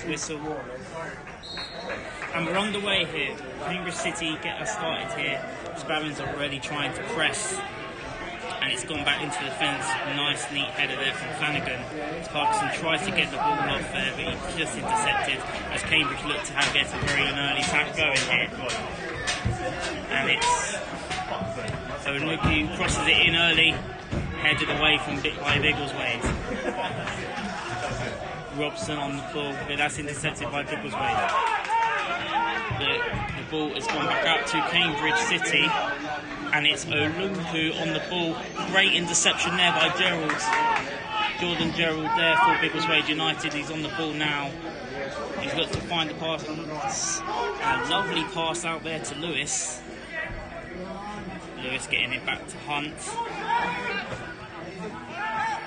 whistle. And we're on the way here. Cambridge City get us started here. Spavin's already trying to press. And it's gone back into the fence. Nice, neat header there from Flanagan. Parkinson tries to get the ball off there, but he's just intercepted as Cambridge look to get a very early attack going here. And it's... So Nuki crosses it in early, headed away by Biggleswade. Robson on the ball, but that's intercepted by Biggleswade. The ball has gone back out to Cambridge City, and it's Olunku on the ball. Great interception there by Gerald. Jordan Gerald there for Biggleswade United. He's on the ball now. He's got to find the pass. A lovely pass out there to Lewis. Lewis getting it back to Hunt.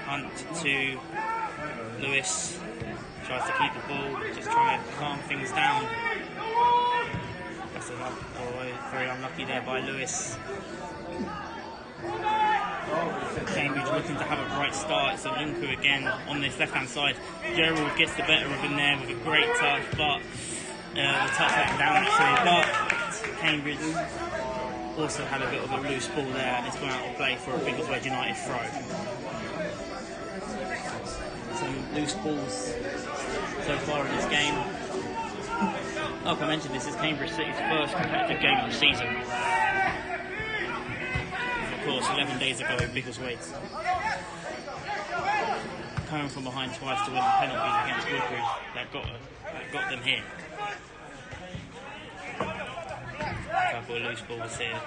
Hunt to Lewis. Tries to keep the ball, just trying to calm things down. That's very unlucky there by Lewis. Cambridge looking to have a bright start. It's Olunku again on this left hand side. Gerald gets the better of him there with a great touch, but the touch let him down actually. But Cambridge also had a bit of a loose ball there, and it's gone out of play for a Biggleswade United throw. Some loose balls so far in this game. Like I mentioned, this is Cambridge City's first competitive game of the season. Of course, 11 days ago, Biggleswade coming from behind twice to win the penalties against Woodbridge that got them here. A couple of loose balls here.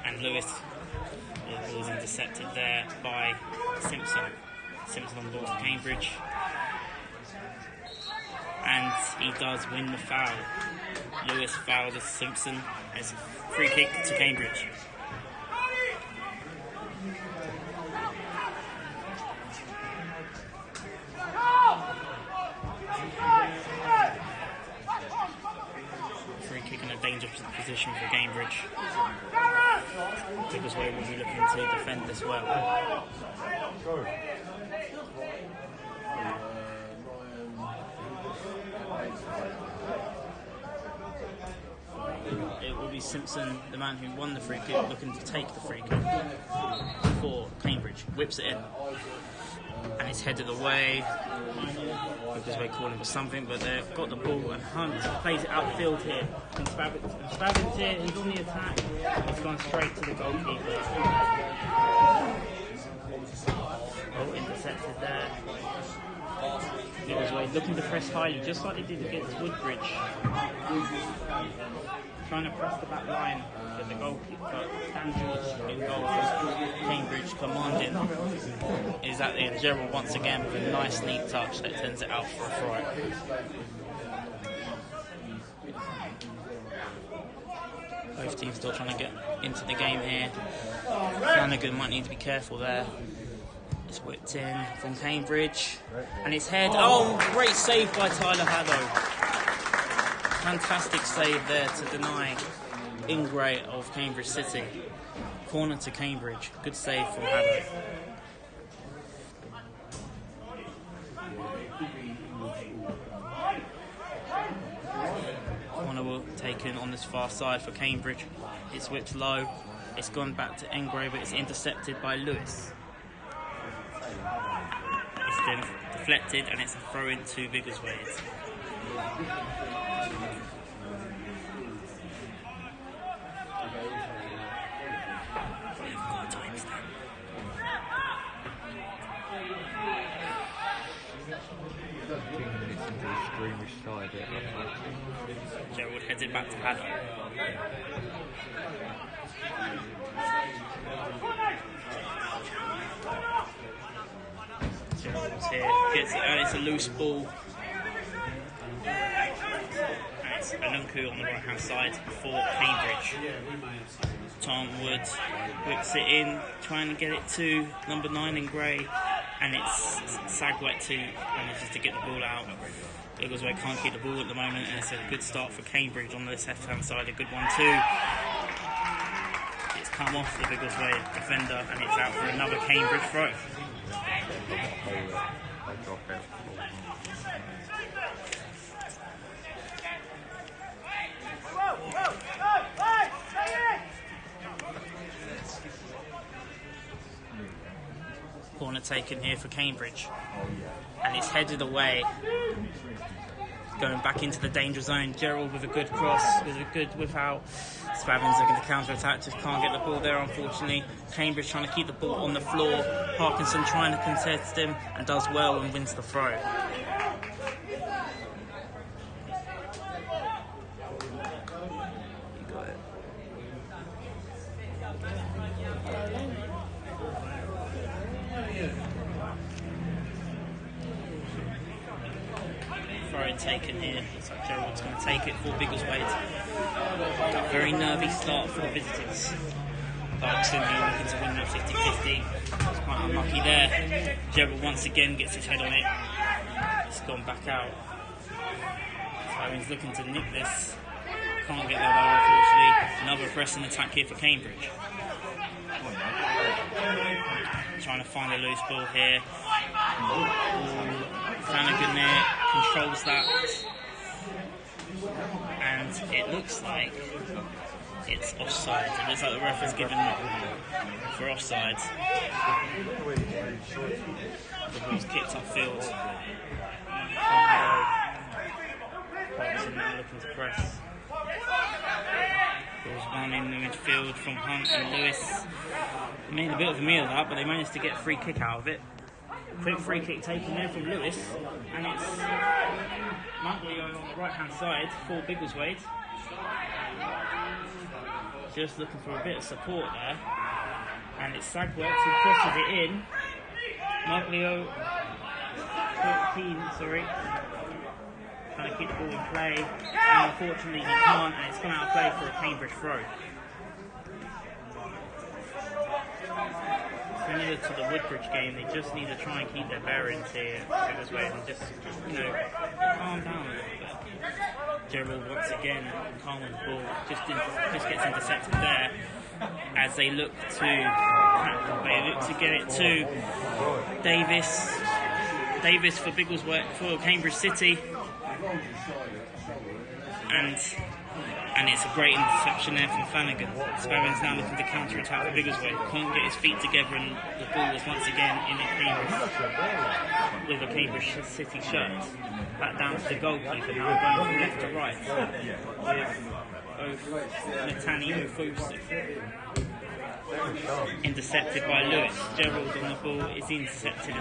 And Lewis was intercepted there by Simpson. Simpson on the ball to Cambridge. And he does win the foul. Lewis fouled Simpson. It's a free kick to Cambridge. Free kick in a dangerous position for Cambridge. Biggleswade will be looking to defend as well. It will be Simpson, the man who won the free kick, looking to take the free kick for Cambridge. Whips it in. And it's headed away. Because we're calling for something, but they've got the ball, and Hunt plays it outfield here. And Spavin's here, he's on the attack. It's gone straight to the goalkeeper. Oh, intercepted there. Biggleswade looking to press highly, just like they did against Woodbridge. Trying to press the back line with the goalkeeper. Dan George in goal for Cambridge. Commanding is at the end. Gerald once again with a nice neat touch that turns it out for a throw. Both teams still trying to get into the game here. Flanagan might need to be careful there. It's whipped in from Cambridge. And it's head. Oh, great save by Tyler Haddow. Fantastic save there to deny Ingray of Cambridge City. Corner to Cambridge. Good save from Haddow. Corner taken on this far side for Cambridge. It's whipped low. It's gone back to Ingray, but it's intercepted by Lewis. It's been deflected, and it's a throw into Biggleswade. Gerald heads it back to Haddow. Gerald's here, gets it, and it's a loose ball. And it's Olunku on the right hand side for Cambridge. Tom Wood whips it in, trying to get it to number 9 in grey, and it's Sagwet who manages to get the ball out. Biggleswade can't keep the ball at the moment, and it's a good start for Cambridge on this left hand side. A good one too. It's come off the Biggleswade defender, and it's out for another Cambridge throw. Corner taken here for Cambridge, and it's headed away. Going back into the danger zone. Gerald with a good cross, with a good whip out. Spavins looking to counter attack, just can't get the ball there, unfortunately. Cambridge trying to keep the ball on the floor. Parkinson trying to contest him and does well and wins the throw. Throw taken here. Looks like Gerald's going to take it for Biggleswade. Very nervy start for the visitors. Clarkson looking to win that 50-50. It's quite unlucky there. Gerald once again gets his head on it. It's gone back out. So he's looking to nick this. Can't get there though, unfortunately. Another pressing attack here for Cambridge. Trying to find a loose ball here. Flanagan there controls that, and it looks like it's offside. It looks like the ref has given for offside. The ball's kicked upfield. Clarkson now looking to press. Ball's one in the midfield from Hunt and Lewis. They made a bit of a meal of that, but they managed to get a free kick out of it. Quick free kick taken there from Lewis, and it's Montleo on the right hand side for Biggleswade. Just looking for a bit of support there, and it's Sagworks who crosses it in. Montleo, trying to keep the ball in play, and unfortunately he can't, and it's come out of play for a Cambridge throw. Similar to the Woodbridge game, they just need to try and keep their bearings here this way and just, calm down a little bit. Gerald once again, calm on the ball, just gets intercepted there as they look to get it to Davis for Biggleswade, for Cambridge City, and it's a great interception there from Flanagan. Spavins now looking to counter attack for Biggleswade. Can't get his feet together, and the ball is once again in a Cambridge City shirt. Back down to the goalkeeper now, going from left to right with both Natani and Fusif. Intercepted by Lewis. Gerald on the ball is intercepted.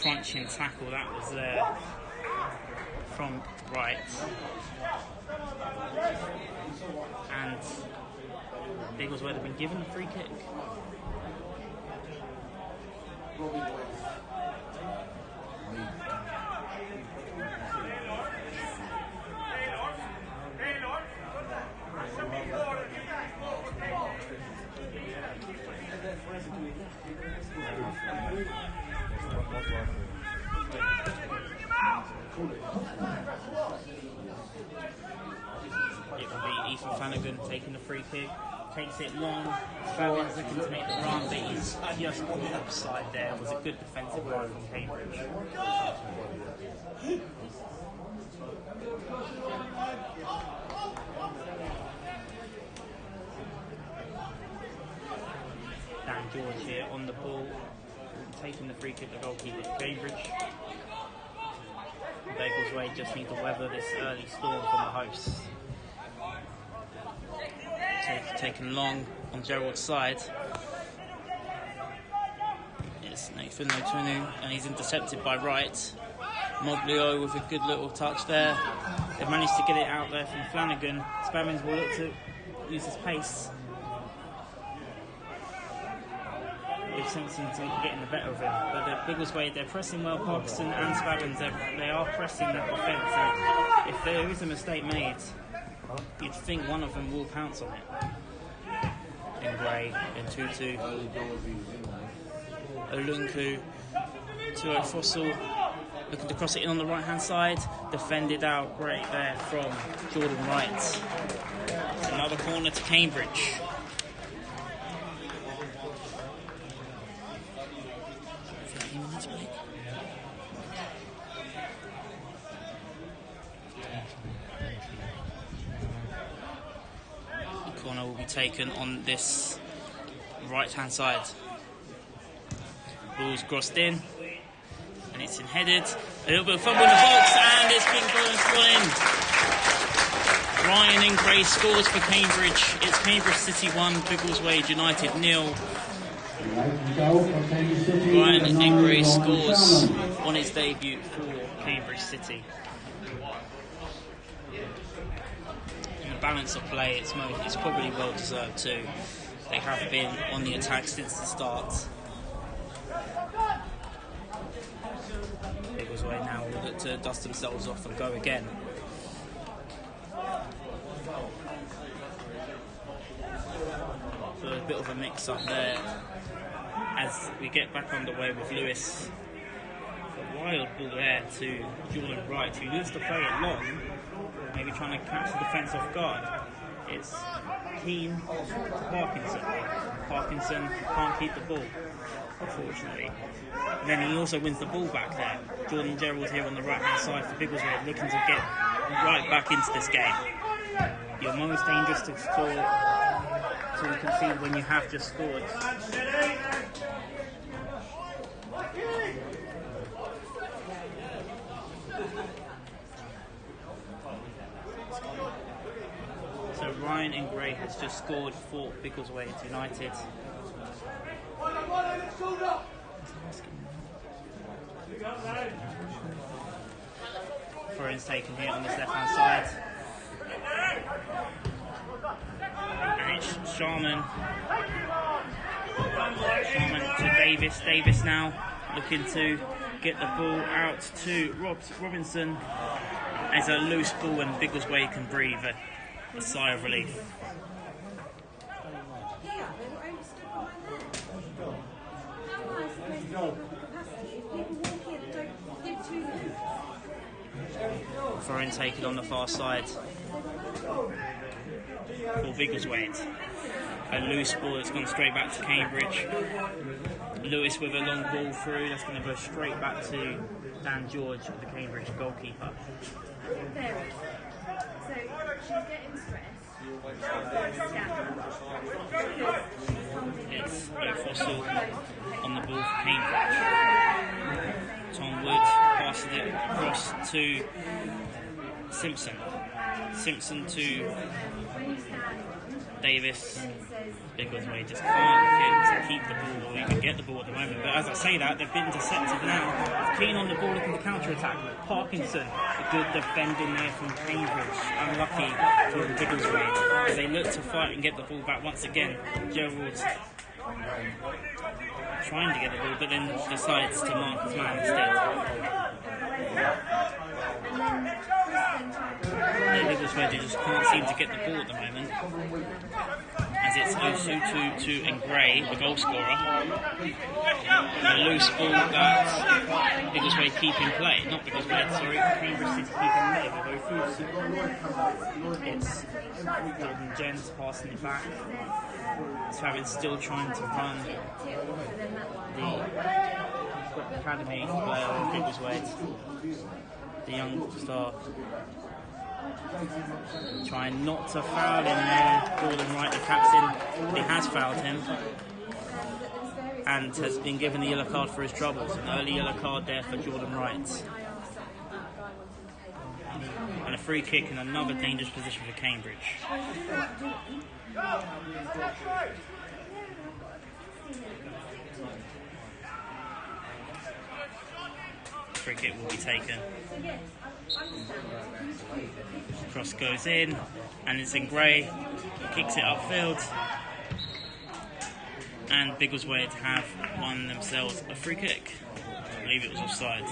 Crunching tackle that was there from right, and Biggleswade have been given a free kick. It will be Ethan Flanagan taking the free kick, takes it long. Fabian's looking to make the run, but he's just caught offside there. It was a good defensive line from Cambridge. Dan George here on the ball, taking the free kick, the goalkeeper for Cambridge. Biggleswade just need to weather this early storm from the hosts. Taken long on Gerald's side. It's Nathan Otunu, and he's intercepted by Wright. Moglio with a good little touch there. They've managed to get it out there from Flanagan. Spavins will look to use his pace. If Simpson getting the better of him, but the Biggleswade, they're pressing well. Parkinson and Spavins, they are pressing that defence, and if there is a mistake made, you'd think one of them will pounce on it. In Gray, in Tutu, Olunku, to Fossil, looking to cross it in on the right hand side, defended out great there from Jordan Wright. Another corner to Cambridge. The corner will be taken on this right-hand side. Ball's crossed in, and it's headed. A little bit of fumble in the box, and it's been gone in. Ryan Ingray scores for Cambridge. It's Cambridge City 1, Biggleswade United 0. Ryan Ingray scores on his debut for Cambridge City. And the balance of play, it's probably well deserved too. They have been on the attack since the start. Biggleswade now will look to dust themselves off and go again. So a bit of a mix-up there as we get back underway with Lewis. A wild ball there to Jordan Wright, who looks to play it long, maybe trying to catch the defence off guard. It's Keane to Parkinson. Parkinson can't keep the ball, unfortunately. And then he also wins the ball back there. Jordan Gerald here on the right-hand side for Biggleswade, looking to get right back into this game. You're most dangerous to score, so you can see when you have just scored. So Ryan Ingray has just scored for Biggleswade United. Throw-ins taken here on this left-hand side. And it's Sharman to Davis. Davis now looking to get the ball out to Robinson. As a loose ball, and Biggleswade can breathe a sigh of relief. Throw-in taken on the far side for Biggleswade. A loose ball that's gone straight back to Cambridge. Lewis with a long ball through, that's going to go straight back to Dan George, the Cambridge goalkeeper. Very. So she's getting stressed. It's Fossil on the ball for Cambridge. Tom Wood passes it across to Simpson. Simpson to Davis. Biggleswade just can't get to keep the ball or even get the ball at the moment. But as I say that, they've been intercepted now. Keane on the ball looking for counter-attack. Parkinson, a good defending there from Cambridge. Unlucky for Biggleswade as they look to fight and get the ball back once again. Gerald's trying to get the ball, but then decides to mark his man instead. Biggleswade just can't seem to get the ball at the moment. As it's Osu to Ingray, the goal scorer. And a loose ball that Biggleswade keep in play. Not Biggleswade, sorry, Cambridge City keep in play with Osu. It's Jordan Jens passing it back. Travis still trying to run the academy player of Biggleswade. The young star. Trying not to foul him there. Jordan Wright, the captain, he has fouled him and has been given the yellow card for his troubles. An early yellow card there for Jordan Wright. And a free kick in another dangerous position for Cambridge. Free kick will be taken. Cross goes in, and it's Ingray, kicks it upfield, and Biggleswade have won themselves a free kick. I believe it was offside.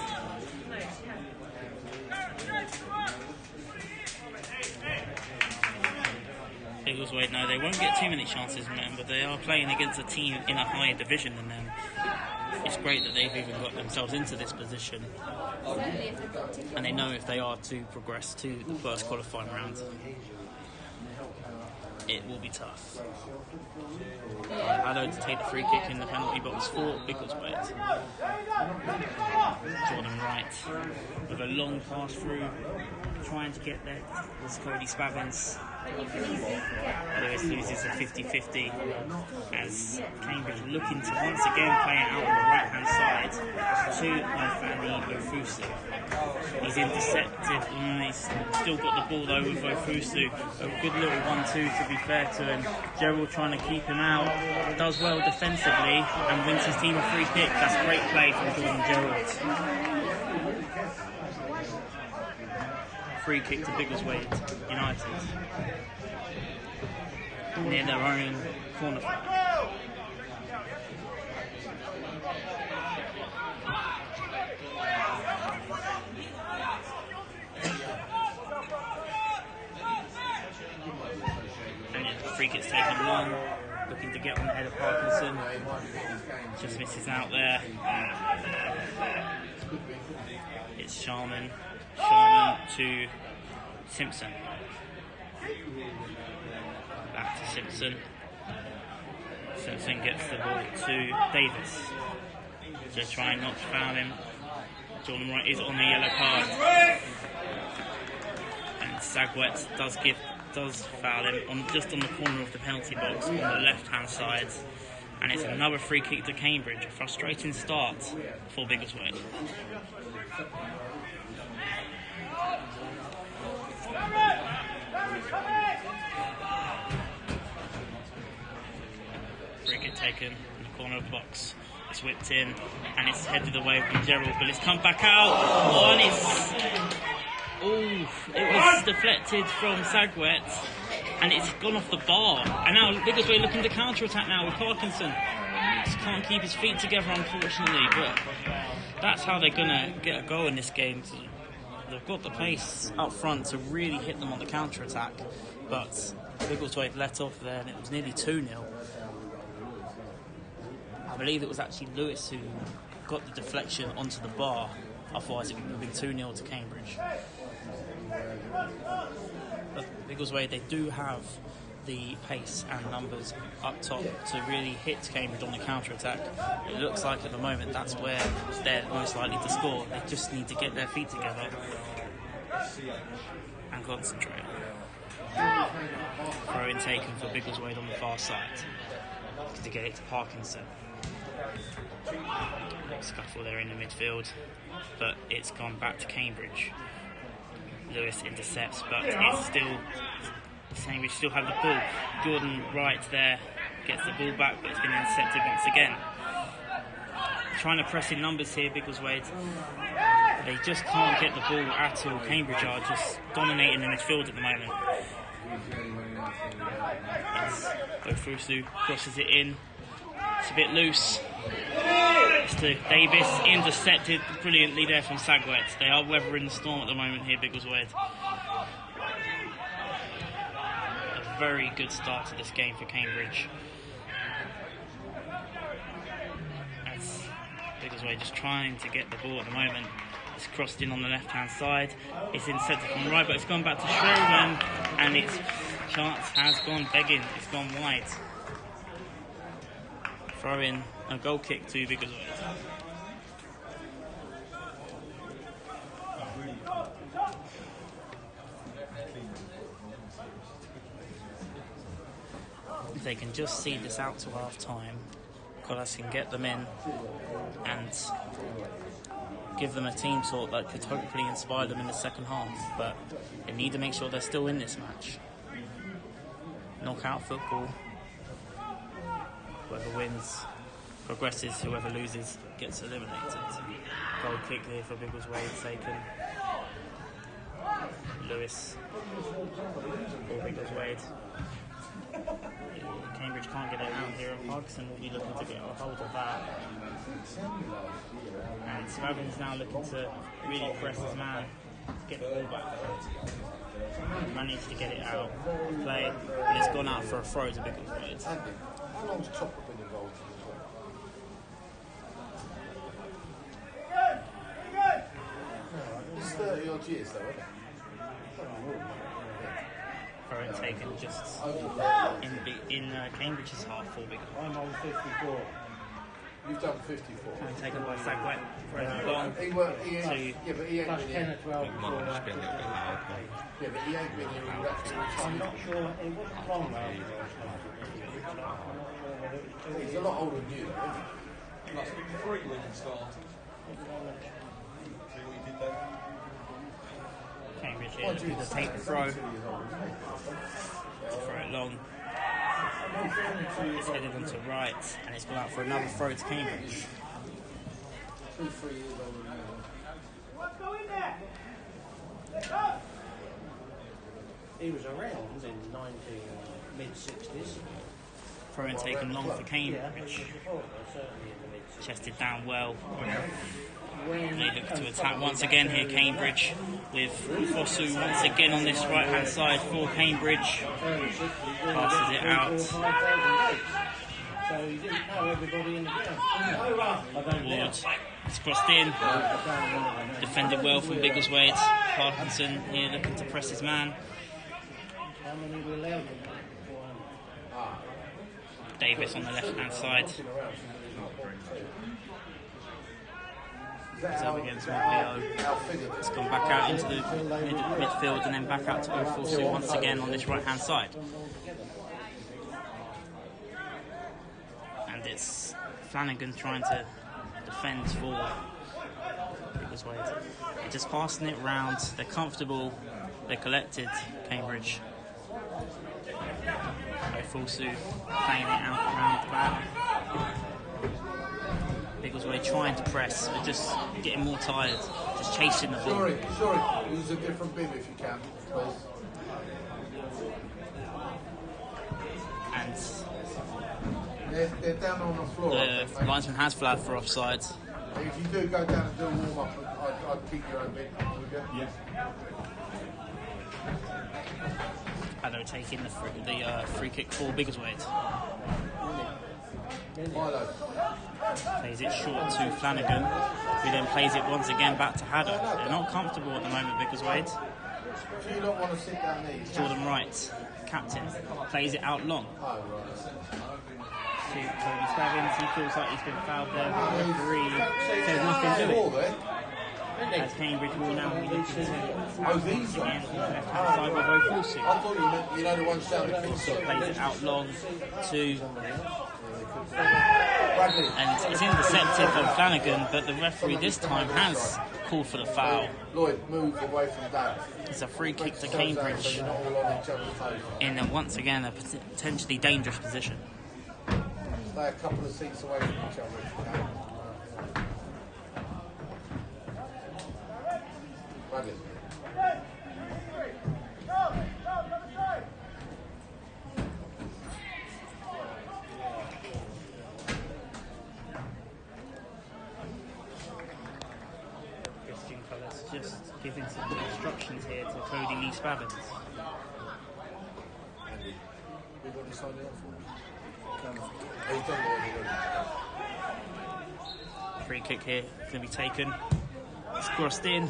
Biggleswade, no, they won't get too many chances, remember, they are playing against a team in a higher division than them. It's great that they've even got themselves into this position. And they know if they are to progress to the first qualifying round, it will be tough. Allo to take the free kick in the penalty box for Biggleswade. with a long pass through, trying to get there. There's Cody Spavins. Lewis loses a 50-50 as Cambridge looking to once again play it out on the right hand side to Ofani Ofusu. He's intercepted and he's still got the ball though with Ofusu. A good little 1-2 to be fair to him. Gerald trying to keep him out, does well defensively and wins his team a free kick. That's a great play from Jordan Gerald. Free kick to Biggleswade United near their own corner flag. And yeah, the free kick's taken long, looking to get on the head of Parkinson. Just misses out there. It's Sharman to Simpson. Back to Simpson. Simpson gets the ball to Davis. Just trying not to foul him. Jordan Wright is on the yellow card. And Sagwet does foul him just on the corner of the penalty box on the left hand side. And it's another free kick to Cambridge. A frustrating start for Biggleswade. Free kick taken in the corner of the box. It's whipped in and it's headed away from Gerald, but it's come back out. Oh, and it was deflected from Sagwet and it's gone off the bar. And now Biggleswade looking to counter-attack now with Parkinson. Just can't keep his feet together, unfortunately, but that's how they're going to get a goal in this game. They've got the pace up front to really hit them on the counter-attack, but Biggleswade let off there and it was nearly 2-0. I believe it was actually Lewis who got the deflection onto the bar, otherwise it would have been 2-0 to Cambridge. But Biggleswade, they do have the pace and numbers up top to really hit Cambridge on the counter-attack. It looks like at the moment that's where they're most likely to score. They just need to get their feet together and concentrate. Throw-in taken for Biggleswade on the far side to get it to Parkinson. Scuffle there in the midfield, but it's gone back to Cambridge. Lewis intercepts, but it's still Cambridge still have the ball. Jordan Wright there gets the ball back, but it's been intercepted once again. Trying to press in numbers here, Biggleswade. They just can't get the ball at all. Cambridge are just dominating the midfield at the moment. Ofusu crosses it in. It's a bit loose. It's to Davis, intercepted brilliantly there from Sagwet. They are weathering the storm at the moment here, Biggleswade. A very good start to this game for Cambridge. As Biggleswade just trying to get the ball at the moment. It's crossed in on the left-hand side. It's intercepted from the right, but it's gone back to Sherman, and its chance has gone begging. It's gone wide. Throw in a goal kick to Biggleswade. If they can just see this out to half time, Collas can get them in and give them a team talk that could hopefully inspire them in the second half, but they need to make sure they're still in this match. Knockout football. Whoever wins progresses, whoever loses gets eliminated. Goal kick here for Biggleswade taken. Lewis for Biggleswade. Cambridge can't get it out here, and Parkinson will be looking to get a hold of that. And Spavins now looking to really press his man to get the ball back. Managed to get it out of play, and it's gone out for a throw to Biggleswade. How long's Top been involved in this? It's 30 odd years though, isn't it? Throw taken just in Cambridge's half for Biggleswade. I'm on 54. You've done 54. And taken by Sagwet. Throws long. He yeah, but he ain't Plus been 10 here. or 12 It might just be a little bit loud. Yeah, but he ain't been here all that I'm not sure, it wasn't long though. He's a lot older than you, though, isn't he? Last 3 when you started. See what you did there? Cambridge here looking to take the throw. Throw it long. It's headed onto right, and it's gone out for another throw to Cambridge. 2-3 years older than you. He was around in mid-60s. Throw and taken long for Cambridge. Certainly in the mid-60s. Chested down well. When They look to attack once again here, Cambridge, with Fosu once again on this right hand side for Cambridge. Passes it out. So you didn't know everybody in the ground. Ward. It's crossed in. Defended well from Biggleswade. Parkinson here looking to press his man. How many were allowed? Davis on the left hand side. He's up against Leo. It's gone back out into the midfield and then back out to Fosu once again on this right hand side. And it's Flanagan trying to defend for Biggleswade. They're just passing it round. They're comfortable. They're collected, Cambridge. Fosu playing it out round the back. Biggleswade trying to press, but just getting more tired, just chasing the ball. Sorry, use a different bib if you can, please. And they're down on the floor. the linesman has flagged for offside. If you do go down and do a warm up, I'd keep your own bib. Yeah. Haddo taking the free kick for Biggleswade. Milo. Plays it short to Flanagan, who then plays it once again back to Haddo. They're not comfortable at the moment, Biggleswade. Do you not want to sit down there? Jordan Wright, captain, plays it out long. Oh, right. To Cody Spavins, he feels like he's been fouled there, but the referee says nothing to it. As Cambridge will now be looking to Oh, these again ones? on the left-hand side with O'Fosu. I thought you meant, you know, the ones down the kick. Plays it out long to, Bradley. and it's intercepted from Flanagan, but the referee this time has called for the foul. Lloyd, move away from that. It's a free kick to So Cambridge you're not all on each other's toes. in once again a potentially dangerous position. Stay a couple of seats away from each other if you can. Bradley. Christian Cullis just giving some instructions here to Cody Lee Spavins. Andy, we've already signed it off for you. Oh, he's done it already. Free kick here, it's going to be taken. It's crossed in.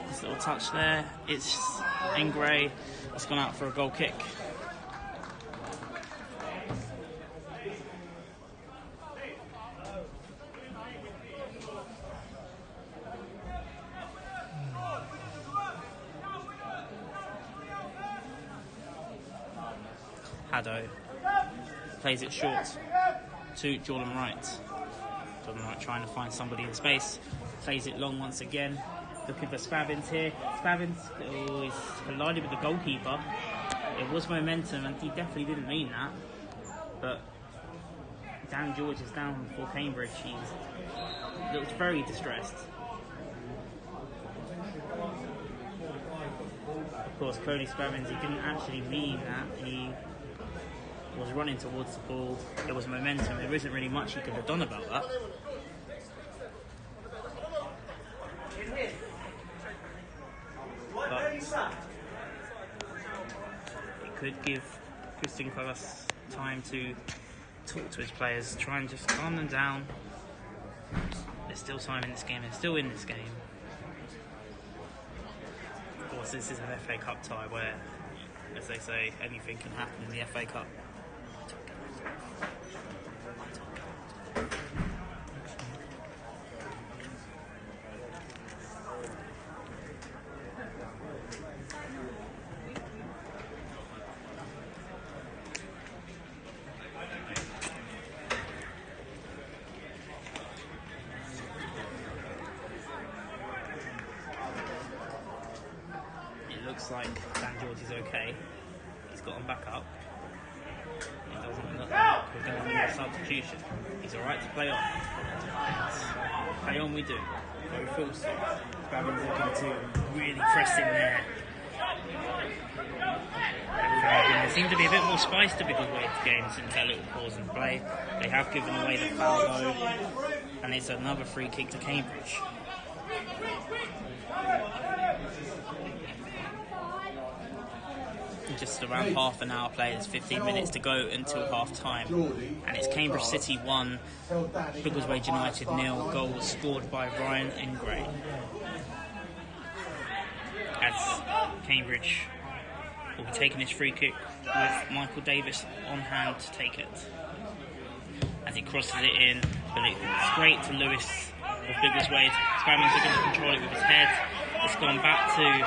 This little touch there. It's Engray. It's gone out for a goal kick. Haddo plays it short to Jordan Wright. Jordan Wright trying to find somebody in space. Plays it long once again. Looking for Spavins here. Spavins is collided with the goalkeeper. It was momentum, and he definitely didn't mean that. But Dan George is down for Cambridge. He looks very distressed. Of course, Cody Spavins, he didn't actually mean that. He was running towards the ball. It was momentum. There isn't really much he could have done about that. But it could give Christian Cullis time to talk to his players, try and just calm them down. There's still time in this game. They're still in this game. Of course, this is an FA Cup tie where, as they say, anything can happen in the FA Cup. looks like Dan George is okay. He's got him back up. It doesn't look like we're going to need a substitution. He's alright to play on. Play on we do. Go full stop. Spavin's looking to really press in there. There seems to be a bit more spice to Biggleswade's game since that little pause in play. They have given away the foul though, and it's another free kick to Cambridge. Just around half an hour played, there's 15 minutes to go until half time, and it's Cambridge City 1, Biggleswade United 0. Goals scored by Ryan Ingray. As Cambridge will be taking this free kick with Michael Davis on hand to take it. As he crosses it in, but it's great to Lewis of Biggleswade. Spavin's going to control it with his head. It's gone back to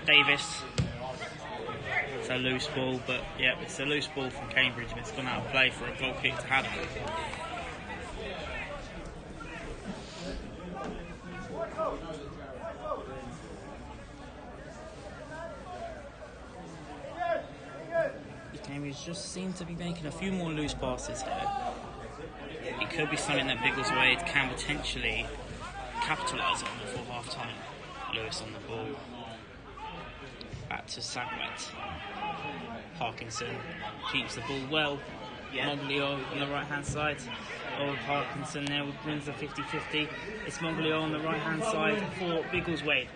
Davis. It's a loose ball, but yeah, it's a loose ball from Cambridge, and it's gone out of play for a goal kick to Haddon. Cambridge just seem to be making a few more loose passes here. It could be something that Biggleswade can potentially capitalise on before half time. Lewis on the ball. Back to Sagwet. Parkinson keeps the ball well. Moglio on the right hand side. Oh, Parkinson there wins the 50-50. It's Moglio on the right hand side for Biggleswade.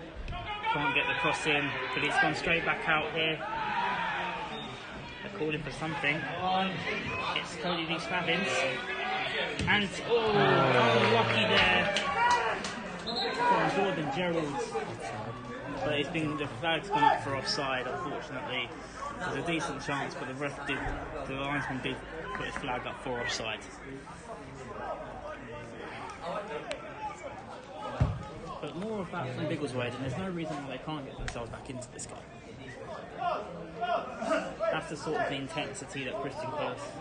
Can't get the cross in, but it's gone straight back out here. They're calling for something. It's Cody Lee Spavins. And unlucky there from Jordan Gerald. But it's been, the flag's gone up for offside, unfortunately. There's a decent chance, but the linesman did put his flag up for offside. But more of that from Biggleswade, and there's no reason why they can't get themselves back into this game. That's the sort of intensity that Christian Close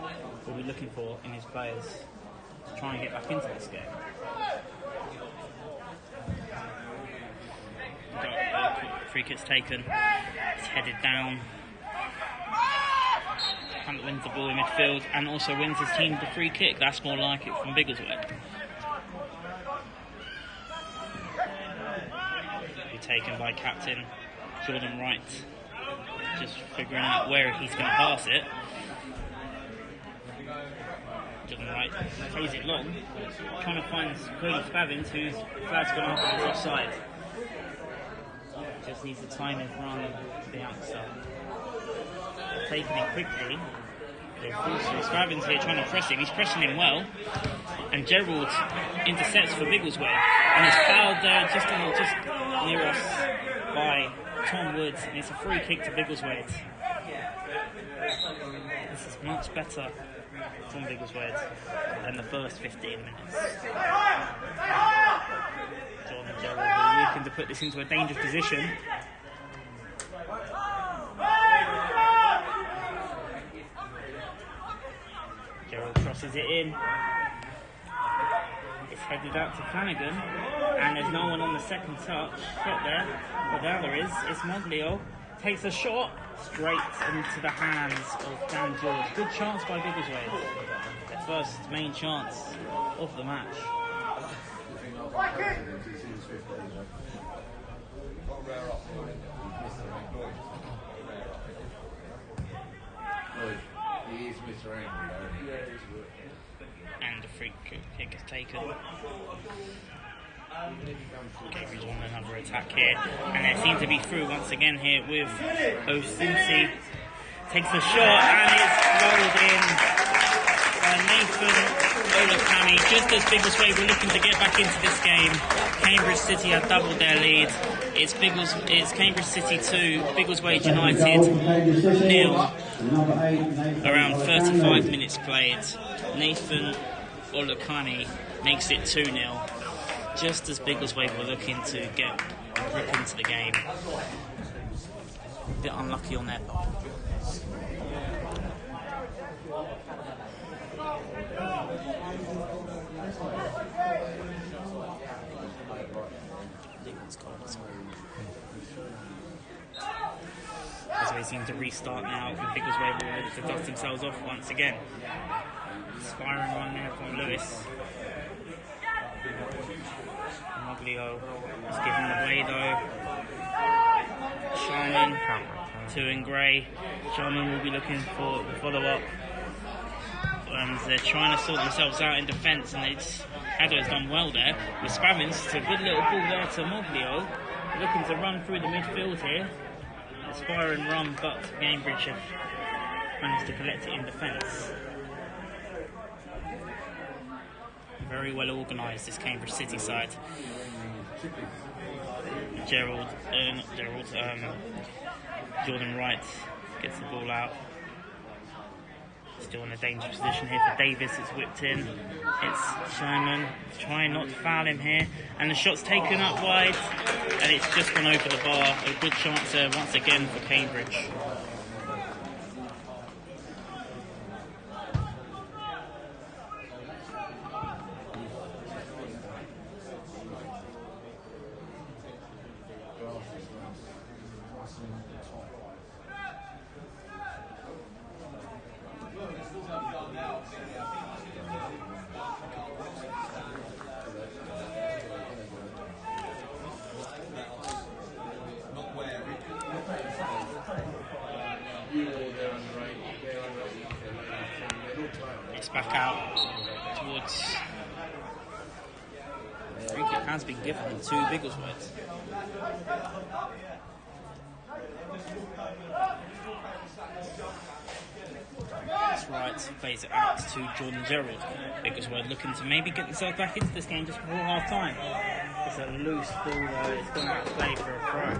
will be looking for in his players to try and get back into this game. Free kick's taken, it's headed down. Hunt wins the ball in midfield and also wins his team the free kick. That's more like it from Biggleswade. Be taken by captain Jordan Wright. Just figuring out where he's going to pass it. Jordan Wright plays it long, trying to find Cody Spavins, whose flag's gone up and is offside. Just needs to time his run to the outside. Taking it quickly. Spavins here trying to press him. He's pressing him well. And Gerald intercepts for Biggleswade. And it's fouled there just near us by Tom Woods. And it's a free kick to Biggleswade. This is much better from Biggleswade than the first 15 minutes. John and Gerald are looking to put this into a dangerous position. Gerald crosses it in. It's headed out to Flanagan, and there's no one on the second shot there. But now there is. It's Moglio. Takes a shot straight into the hands of Dan George. Good chance by Biggleswade. Their first main chance of the match. He is Mr. Angry, And the free kick is taken. Cambridge on another attack here, and they seem to be through once again here with Osunsi. Takes a shot and it's rolled in by Nathan Olakami. Just as Biggleswade were looking to get back into this game, Cambridge City have doubled their lead. It's Cambridge City 2, Biggleswade United 0. Around 35 minutes played. Nathan Olakani makes it 2-0. Just as Biggleswade were looking to get a grip into the game. A bit unlucky on their part. I think it's cold. Biggleswade seem to restart now. Biggleswade will look to dust themselves off once again. Inspiring run there from Lewis. Moglio is giving the way though. Sharman, 2 in grey. Sharman will be looking for the follow-up. And they're trying to sort themselves out in defence, and Haddo's done well there. With Spavins, it's a good little ball there to Moglio. Looking to run through the midfield here. Inspiring run, but Cambridge have managed to collect it in defence. Very well organised, this Cambridge City side. Jordan Wright gets the ball out. Still in a dangerous position here for Davis. It's whipped in. It's Sherman trying not to foul him here, and the shot's taken up wide, and it's just gone over the bar. A good chance there once again for Cambridge. It's back out towards. I think it has been given to Biggleswade. That's right, plays it out to Jordan Gerald. Biggleswade looking to maybe get themselves back into this game just before half time. It's a loose ball though, it's gone out of play for a throw.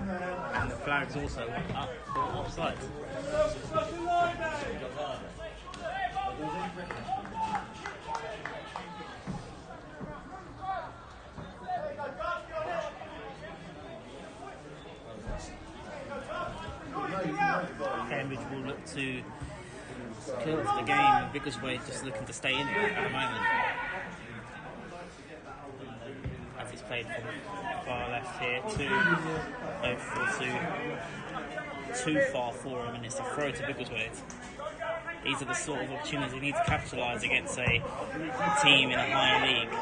And the flag's also up for offside. Cambridge will look to kill the game. Biggleswade just looking to stay in it at the moment. As it's played from far left here, too far for him, and it's a throw to Biggleswade. These are the sort of opportunities they need to capitalise against a team in a higher league.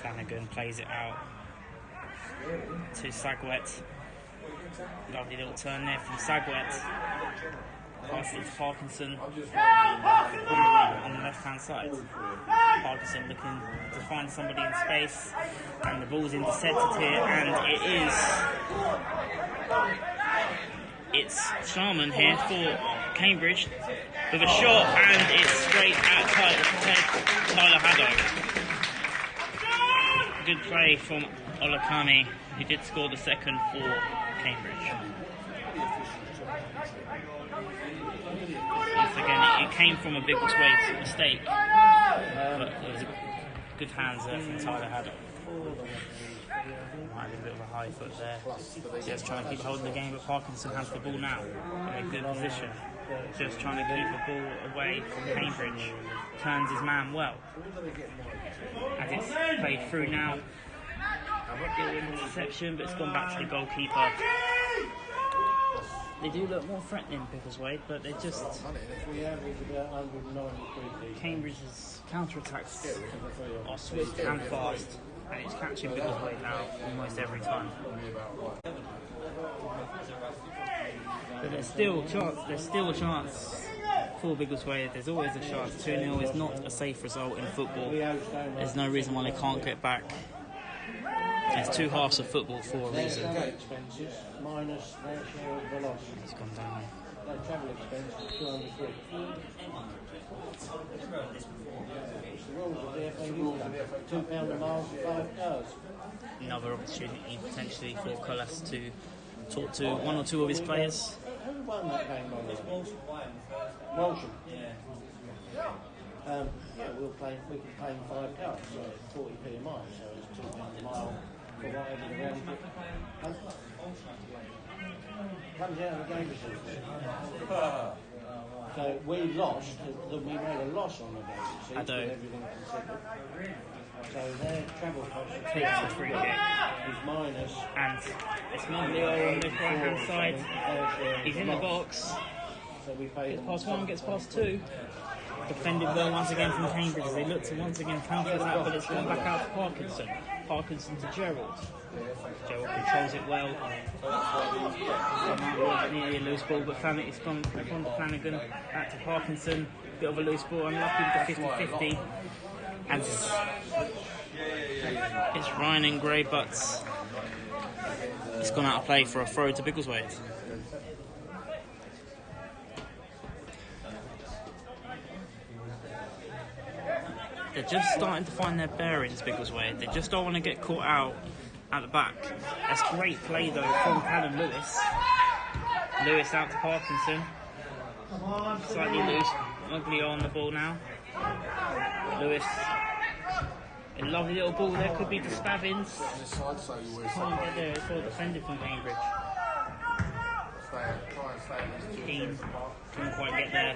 Flanagan plays it out to Sagwet. Lovely little turn there from Sagwet. Past it to Parkinson on the left hand side. Parkinson looking to find somebody in space, and the ball's intercepted here, and it's Sharman here for Cambridge with a shot, and it's straight at Tyler Haddo. Good play from Olakami, who did score the second for Cambridge. Once again, it came from a Biggleswade mistake, but it was good hands there from Tyler Haddo. Might have been a bit of a high foot there. Just trying to keep holding the game, but Parkinson has the ball now in a good position. Just trying to keep the ball away from Cambridge. Turns his man well. As it's played through now. Interception, but it's gone back to the goalkeeper. They do look more threatening, Biggleswade, but they're just... Cambridge's counter-attacks are swift and fast, and it's catching Biggleswade now almost every time. But there's still a chance for Biggleswade. There's always a chance. 2-0 is not a safe result in football. There's no reason why they can't get back. It's two halves of football for a reason. Minus their share of the loss. He's gone down. Their travel expense is £200. The rules of the FA £2 a mile for 5 cars. Another opportunity potentially for Collas to talk to one or two of his players. Who won that game? Walsham. Yeah, we can pay him 5 cars, so it's 40p a mile, so it's £2 a mile for whatever the round trip comes out of the game results. So we lost, we made a loss on the game, with everything considered. So they're travel cost of takes the free kick. is minus. And it's Moglio on the right hand side. He's in the box. So we pay Gets them past one, gets past two. Defended well once again from Cambridge as they look to once again counter that, but it's gone back out to Parkinson. Parkinson to Gerald. Gerald controls it well. Nearly a loose ball, but it's gone to Flanagan. Back to Parkinson. Bit of a loose ball, unlucky with the 50-50. And it's Ryan in grey, but it's gone out of play for a throw to Biggleswade. They're just starting to find their bearings, Biggleswade. They just don't want to get caught out at the back. That's great play though from Callum Lewis. Lewis out to Parkinson. Slightly loose. Ugly on the ball now. Lewis. A lovely little ball there. Could be to Spavins. Can't get there. It's well defended from Cambridge. Keane couldn't quite get there.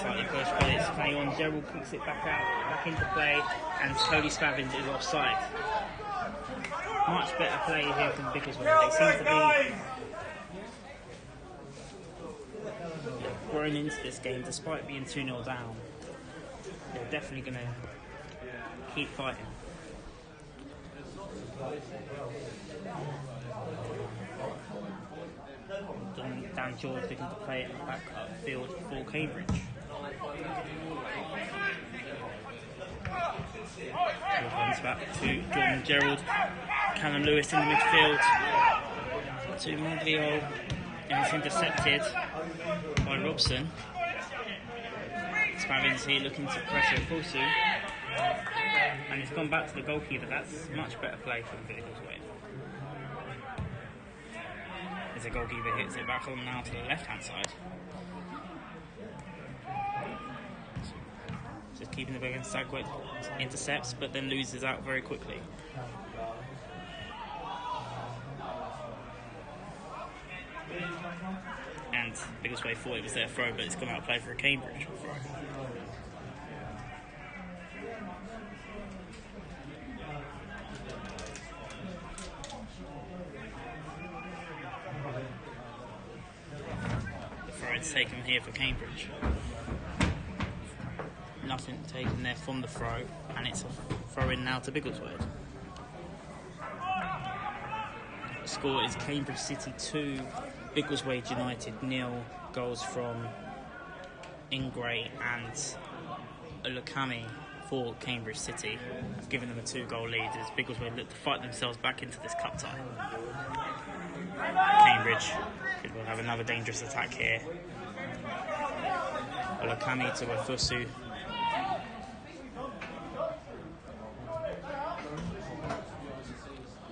Slightly pushed, but it's play on. Gerald kicks it back into play, and Cody Spavins is offside. Much better play here from Biggleswade. They seem to be growing into this game despite being 2-0 down. They're definitely going to keep fighting. Dan George looking to play it back upfield for Cambridge. Runs back to Jordan Gerald. Callum Lewis in the midfield to Moglio, and it's intercepted by Robson. Spavins here looking to pressure Fosu, and it's gone back to the goalkeeper. That's much better play from Biggleswade. As the goalkeeper hits it back on now to the left hand side. Just keeping the ball against Sagwet, intercepts but then loses out very quickly. And Biggleswade thought it was their throw, but it's gone out of play for a Cambridge throw. Taken here for Cambridge. Nothing taken there from the throw, and it's a throw in now to Biggleswade. The score is Cambridge City 2, Biggleswade United 0. Goals from Ingray and Olukami for Cambridge City, giving them a 2-goal lead as Biggleswade look to fight themselves back into this cup tie. Cambridge will have another dangerous attack here. Olukami to Wafusu.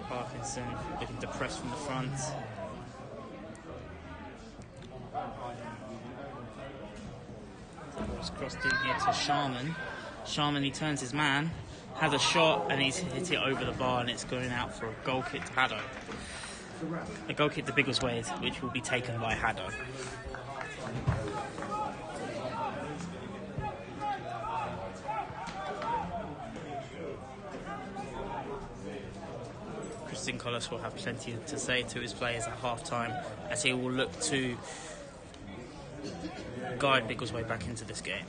Parkinson looking to press from the front. Ball's crossed in here to Sharman. Sharman, he turns his man, has a shot, and he's hit it over the bar, and it's going out for a goal kick to Haddo. A goal kick to Biggleswade, which will be taken by Haddo. Christian Collis will have plenty to say to his players at half-time as he will look to guide Biggleswade back into this game.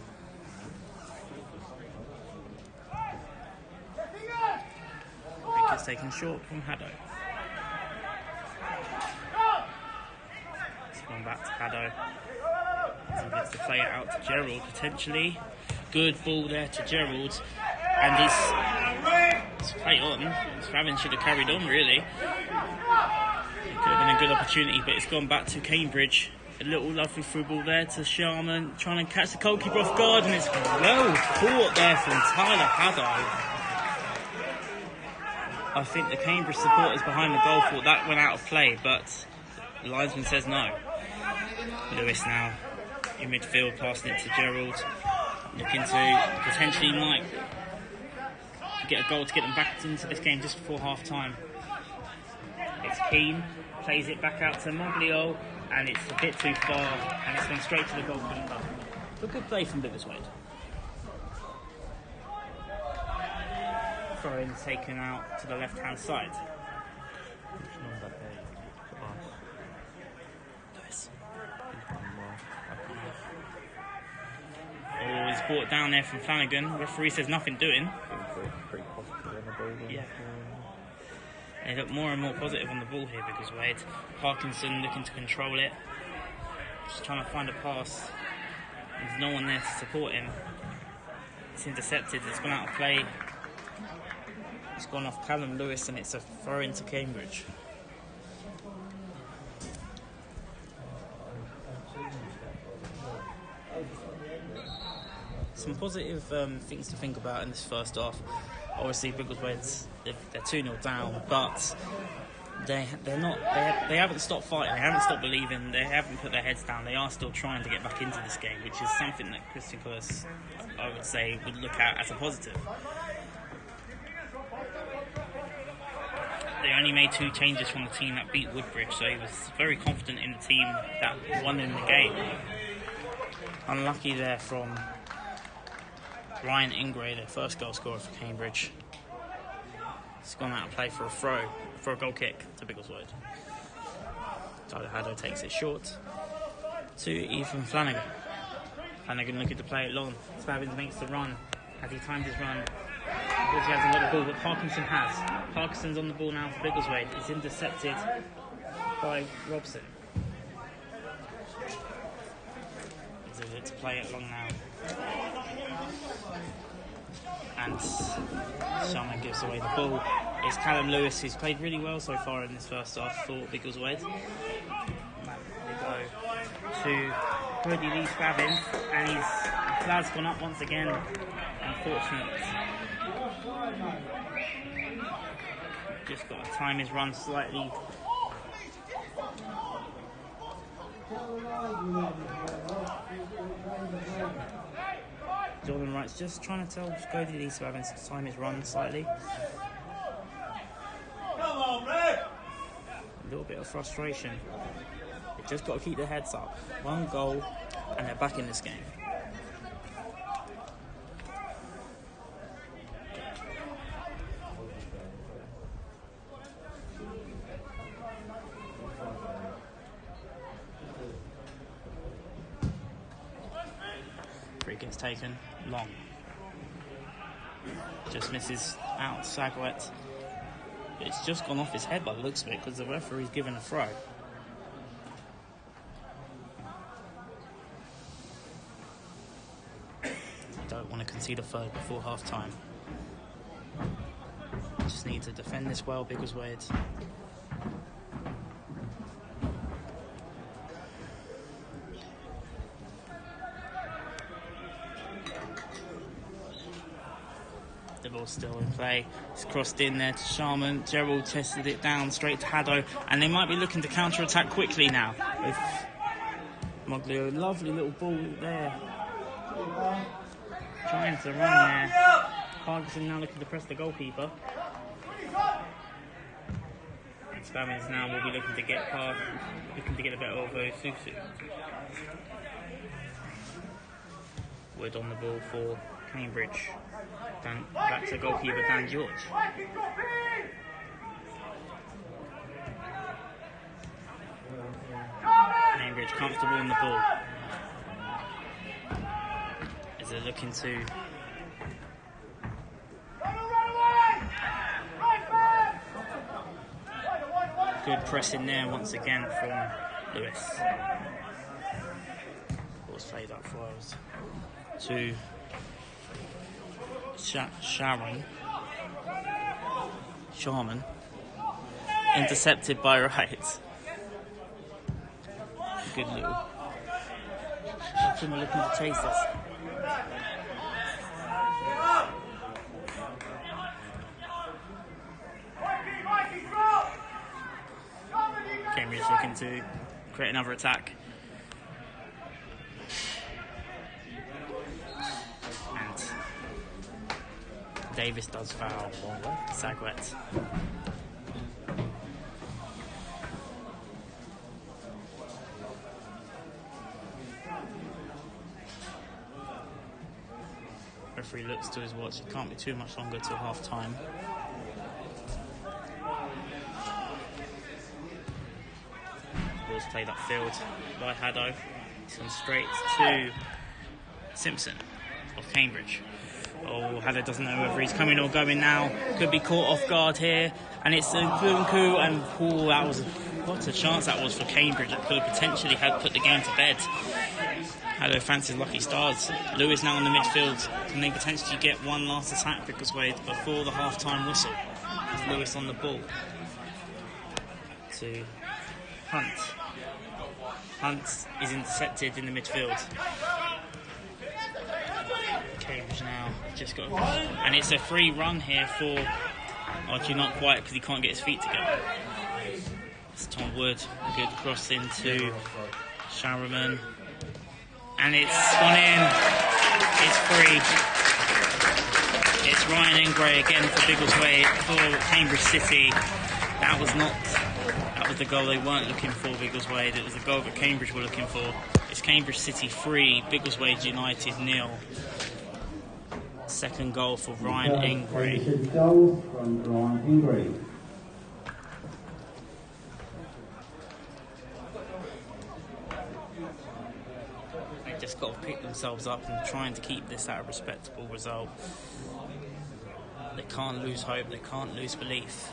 Wicket's taken short from Haddo. It's gone back to Haddo. As he gets to play it out to Gerald potentially. Good ball there to Gerald. And he's play on. Spavin should have carried on really. It could have been a good opportunity, but it's gone back to Cambridge. A little lovely through ball there to Sharman, trying to catch the goalkeeper off guard, and it's well caught there from Tyler Haddo. I think the Cambridge supporters behind the goal thought that went out of play, but the linesman says no. Lewis now in midfield, passing it to Gerald, looking to potentially might get a goal to get them back into this game just before half time. It's Keane, plays it back out to Moglio, and it's a bit too far, and it's gone straight to the goalkeeper. But good play from Biggleswade. throw-in is taken out to the left-hand side. Lewis. Oh, he's brought down there from Flanagan. Referee says nothing doing. Pretty positive in the ball. Yeah. They look more and more positive on the ball here because Wade. Parkinson looking to control it. Just trying to find a pass. There's no one there to support him. It's intercepted. It's gone out of play. It's gone off Callum Lewis and it's a throw into Cambridge. Some positive things to think about in this first half. Obviously, Biggleswade, they're 2-0 down, but they haven't stopped fighting. They haven't stopped believing. They haven't put their heads down. They are still trying to get back into this game, which is something that Christian Curse, I would say, would look at as a positive. They only made 2 changes from the team that beat Woodbridge, so he was very confident in the team that won in the game. Unlucky there from Ryan Ingray, their first goal scorer for Cambridge. It's gone out of play for a goal kick to Biggleswade. Tyler Haddo takes it short to Ethan Flanagan. Flanagan looking to play it long. Spabbins makes the run. Has he timed his run? Because he hasn't got the ball, but Parkinson has. Parkinson's on the ball now for Biggleswade. He's intercepted by Robson. He's able to play it long now. And Sharman gives away the ball. It's Callum Lewis, who's played really well so far in this first half for Biggleswade. They go to Cody Lee Spabbins, and his flag's gone up once again. Unfortunate. Just got to time his run slightly. Jordan Wright's just trying to tell Cody Lee Spabbins to time his run slightly. A little bit of frustration. They've just got to keep their heads up. 1 goal and they're back in this game. Free gets taken long. Just misses out Sagwet. It's just gone off his head by the looks of it because the referee's given a throw. Don't want to concede a third before half time. Just need to defend this well, Biggleswade. The ball's still in play. It's crossed in there to Sharman. Gerald tested it down straight to Haddo, and they might be looking to counter-attack quickly now. With Moglio, lovely little ball there. Trying to run there. Parkinson now looking to press the goalkeeper. And Spammins now will be looking to get past, looking to get a better over Susu. Wood on the ball for Cambridge. Back to goalkeeper Dan George. Cambridge comfortable on the ball. As they're looking to good pressing there once again from Lewis. Ball's played up for us to Sharman, intercepted by Wright. Good little. We're looking to chase this. Cambridge looking to create another attack. Davis does foul Sagwet. Referee looks to his watch. It can't be too much longer till half time. Ball's played upfield by Haddo. It's gone straight to Simpson of Cambridge. Oh, Haddo doesn't know whether he's coming or going now. Could be caught off guard here. And it's a Nkunku, and that was what a chance that was for Cambridge. That could have potentially put the game to bed. Haddo fancies lucky stars. Lewis now on the midfield. Can they potentially get one last attack Biggleswade before the half-time whistle? It's Lewis on the ball to Hunt. Hunt is intercepted in the midfield. Cambridge now just got, and it's a free run here for. Actually, not quite because he can't get his feet together. It's Tom Wood, a good cross into Sharman, and it's gone in. It's free. It's Ryan Engray again for Biggleswade for Cambridge City. That was the goal they weren't looking for, Biggleswade. It was the goal that Cambridge were looking for. It's Cambridge City 3, Biggleswade United 0. Second goal for Ryan Engray. Goal from Ryan Engray. They just got to pick themselves up and trying to keep this at a respectable result. They can't lose hope, they can't lose belief.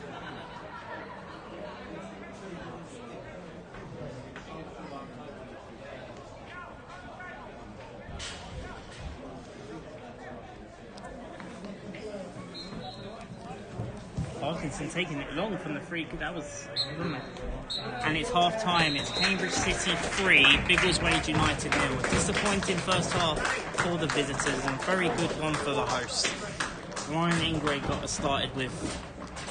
Parkinson taking it long from the free kick. That was, and it's half time. It's Cambridge City 3, Biggleswade United 0. Disappointing first half for the visitors and very good one for the hosts. Ryan Engray got us started with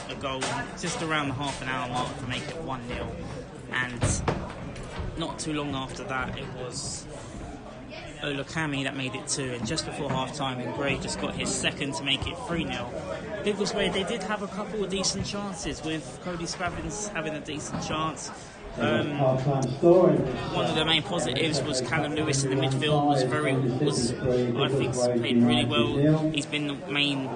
a goal just around the half an hour mark to make it 1-0, and not too long after that it was Olakami that made it 2, and just before half time Engray just got his second to make it 3-0. Biggleswade, they did have a couple of decent chances, with Cody Spavins having a decent chance. One of the main positives was Callum Lewis in the midfield I think played really well. He's been the main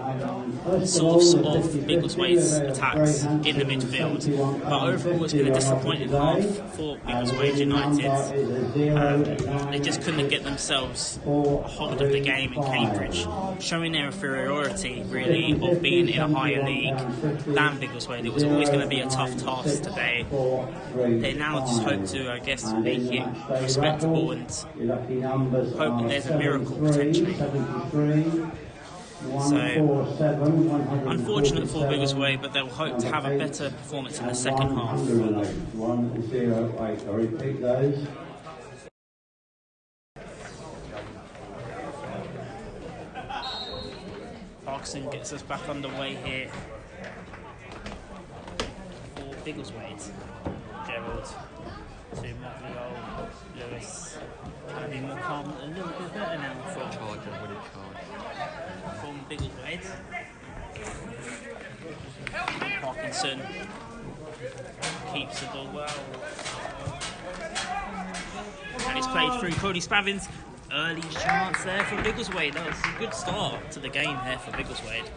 source of Biggleswade's attacks in the midfield, but overall it's been a disappointing half for Biggleswade United. They just couldn't get themselves a hold of the game in Cambridge, showing their inferiority really of being in a higher league than Biggleswade. It was always going to be a tough task today. They now just hope to, I guess, make it respectable and hope that there's a miracle potentially. So, unfortunate for Biggleswade, but they'll hope to have a better performance in the second half. Parkinson gets us back underway here for Biggleswade. Gerald to Motley, Lewis. Going to be more calm, a little bit better now from Biggleswade. Parkinson keeps the ball well. And it's played through Cody Spavins. Early chance there for Biggleswade. That was a good start to the game there for Biggleswade.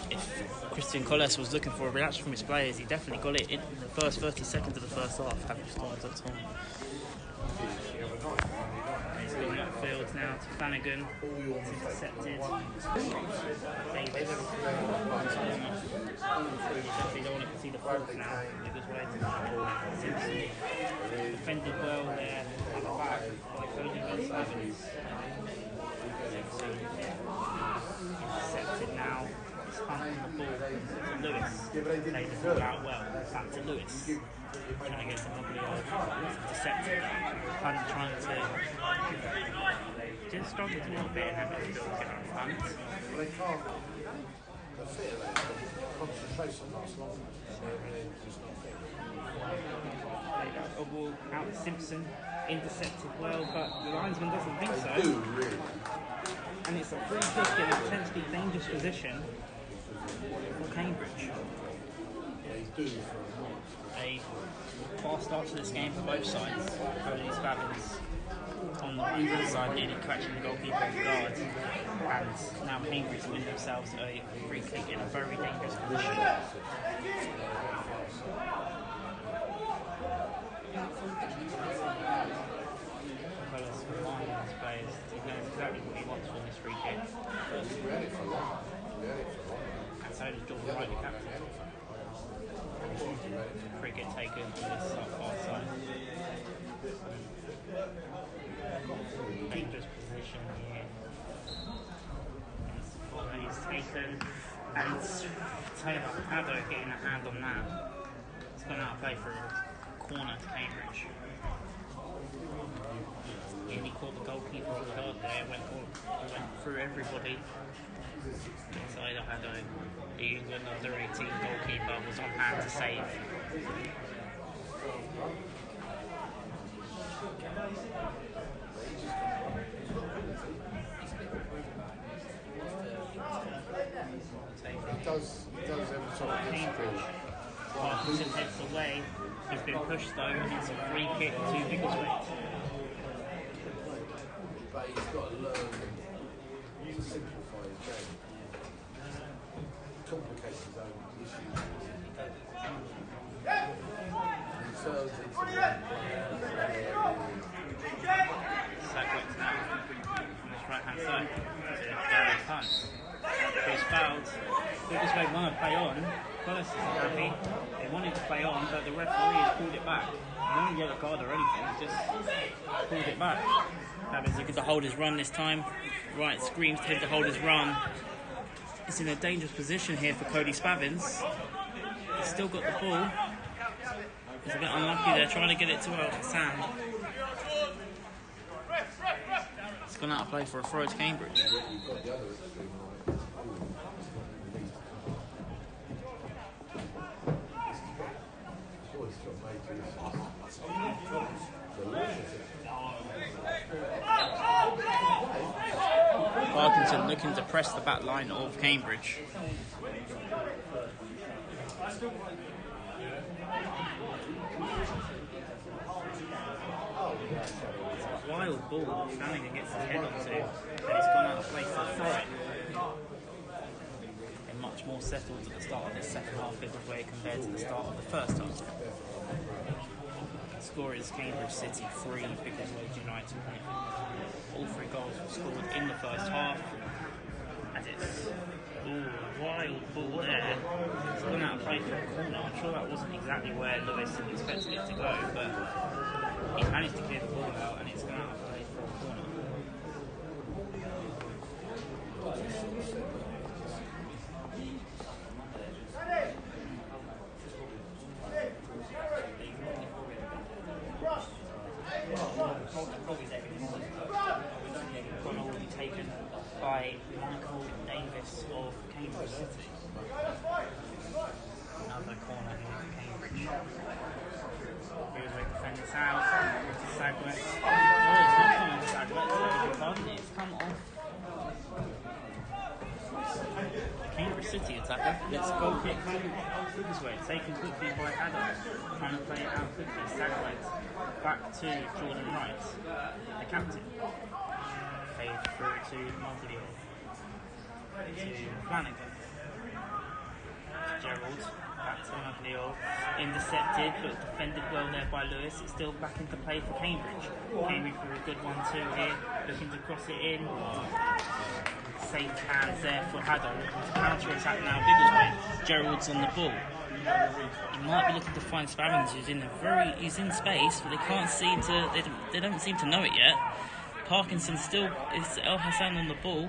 If Christian Colles was looking for a reaction from his players, he definitely got it in the first 30 seconds of the first half, having started at time. He's going upfield now to Flanagan. It's intercepted. Davis. Definitely don't want to see the fourth now. Simpson defended well there at the back by Cody Spavins. Intercepted now. Hunt on the ball to Lewis. Played the ball out well. Back to Lewis. Trying to get some lovely intercepted. Hunt trying to just struggled a little bit and having to get on Hunt. Well, they can't. The fit of that concentration lasts long. Played out a ball out to Simpson. Intercepted well, but the linesman doesn't think so. Ooh, really? And it's a free kick in a potentially dangerous position for Cambridge. A fast start to this game for both sides. Cody Spavins on the inside, nearly catching the goalkeeper off guard. And now Cambridge win themselves a free kick in a very dangerous position. Carlos reminding his players he knows exactly what he wants from this free kick. And so does Jordan Wright, the captain. Free kick taken on this far side. Dangerous position here. And he's taken, and Taylor Haddo getting a hand on that. It's gone out of play for a corner to Cambridge. Nearly caught the goalkeeper off guard there, went through everybody. Taylor Haddo, the England under-18 goalkeeper, was on hand to save. It does every time. Cambridge. Parkinson heads away. He's been pushed though, and it's a free kick to Biggleswade. But he's got to learn to simplify his game. Complicate his own issues. He turns into Sidewicks now on his right hand side to Gary Hunt. He's fouled. Biggleswade want to play on. Collis isn't happy. They wanted to play on, but the referee has pulled it back. No yellow card or anything, just pulled it back. Spabbins looking to hold his run this time. Wright screams to him to hold his run. It's in a dangerous position here for Cody Spabbins. He's still got the ball. He's a bit unlucky there, trying to get it to Sam. It's gone out of play for a throw to Cambridge. Parkinson looking to press the back line of Cambridge. Wild ball, Flanagan gets his head onto, and it's gone out of place to throw it. They're much more settled at the start of this second half Biggleswade compared to the start of the first half. The score is Cambridge City 3, Biggleswade United 1. All three goals were scored in the first half. As it's wild ball there. It's gone out of play for a corner. I'm sure that wasn't exactly where Lewis expected it to go, but he managed to clear the ball out and it's gone out of play for a corner. Corner will be taken by Michael Davis of Cambridge City. Another corner here for Cambridge. Biggleswade defenders out. Sagwet. Oh, it's not coming to Sagwet. It's come off the Cambridge City attacker. It's a goal kick from Biggleswade. Taken quickly by Adam. Trying to play it out quickly. Sagwet back to Jordan Wright, the captain. Fade through to Moglio. To Flanagan. Gerald. Back to Moglio. Intercepted, but defended well there by Lewis. It's still back into play for Cambridge. Cambridge for a good 1-2 here. Looking to cross it in. Safe hands there for Haddo. Looking to counter-attack now. Biggleswade. Gerald's on the ball. He might be looking to find Spabbins, who's in space, but they can't seem to. They don't seem to know it yet. Parkinson still is El Hassan on the ball,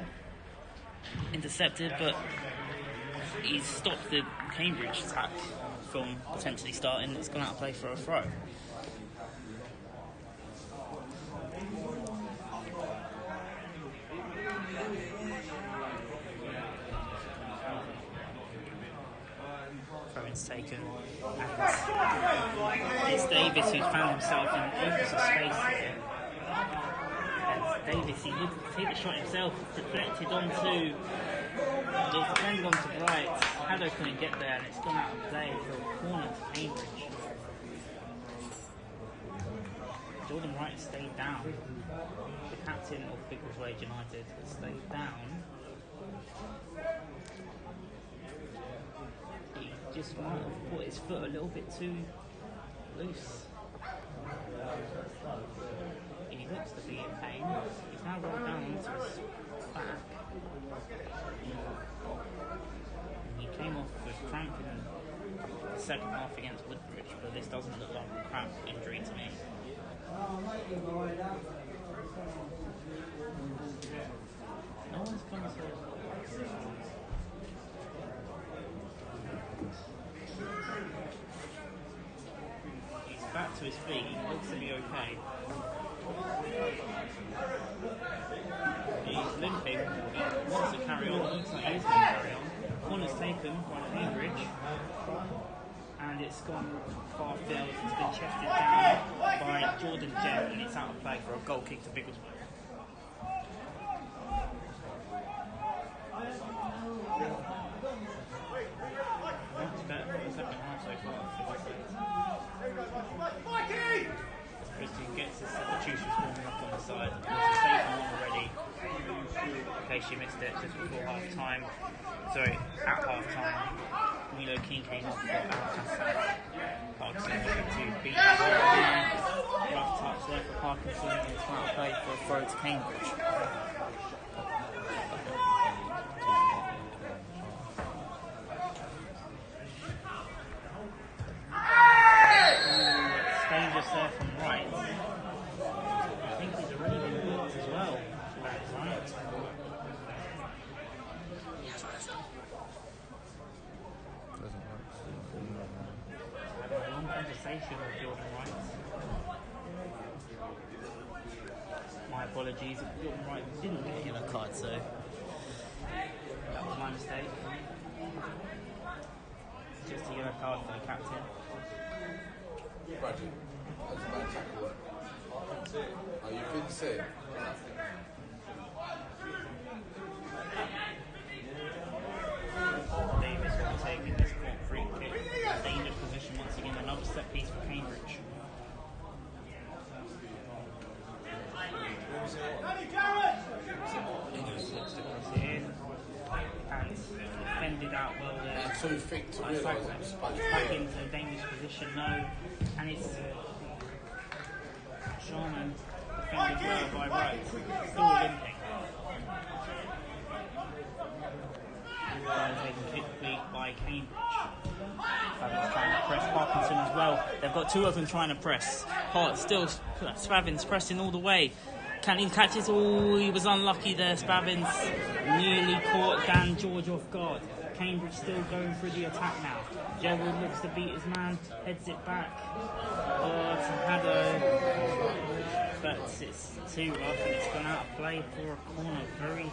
intercepted, but he's stopped the Cambridge attack from potentially starting. It's gone out of play for a throw. Throw-in's taken, and it's Davis who's found himself in loads of space here. And Davis, he looked to take the shot himself, deflected onto, it's defended onto Bright. Haddo couldn't get there, and it's gone out of play for a corner to Cambridge. Jordan Wright has stayed down. The captain of Biggleswade United has stayed down. He just might have put his foot a little bit too loose. He looks to be in pain. He's now rolled down onto his back. He came off with cramp in the second half against Woodbridge, but this doesn't look like a cramp injury to me. No one's come to... He's back to his feet, he looks to be okay. He's limping, he wants to carry on, looks like he's going to carry on. Corner's taken by Cambridge, and it's gone far field. It's been chested down by Jordan Jett, and it's out of play for a goal kick to Biggleswade. Much better for the second half so far. Christian gets his substitutions warming up on the side. He's taken one already. In case you missed it, just before half time. Sorry, at half time. Milo King came off for Al-Hassan. Parkinson looking to beat the ball there. Rough touch there for Parkinson, and it's out of play for a throw to Cambridge. It's dangerous there from Wright. I think he's already been booked as well. That's right. Having a long conversation with Jordan Wright. My apologies if Jordan Wright didn't get a yellow card, so that was my mistake. Just a yellow card for the captain. Bradley, that's a bad tackle. Oh, you couldn't see it? Davis will be taking this court free kick. Dangerous position once again. Another set piece for Cambridge. Looks to cross it in. And fended out well there. And too thick to realise it was supposed to Back be. into a dangerous position, no. And it's Sharman defended well by Wright. Still limping. Taken quickly by Cambridge. Spavin's trying to press Parkinson as well. They've got two of them trying to press. Still, Spavin's pressing all the way. Can he catch it? Oh, he was unlucky there. Spavin's nearly caught Dan George off guard. Cambridge still going through the attack now. Gerald looks to beat his man, heads it back. Oh, it's a header. But it's too rough and it's gone out of play for a corner. Very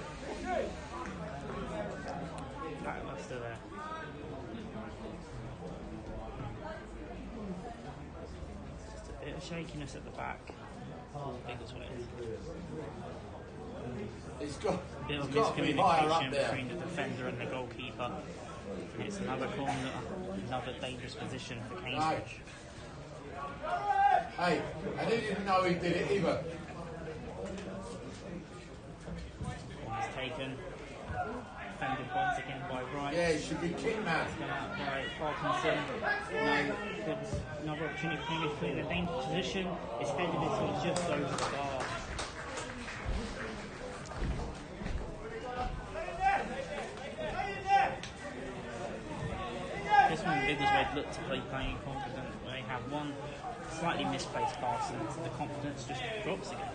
lackluster there. Just a bit of shakiness at the back. Biggleswade. It's got, A bit of it's got to be higher up miscommunication there. between the defender and the goalkeeper. It's another corner, another dangerous position for Cambridge. Hey, I didn't even know he did it either. Corner's taken. Defended once again by Wright. Yeah, he should be kicked now. Gone out by Parkinson. Another opportunity for Cambridge to put in a dangerous position. It's headed this one just over the bar. This one Biggleswade looked to play playing confident. They have one slightly misplaced pass and the confidence just drops again.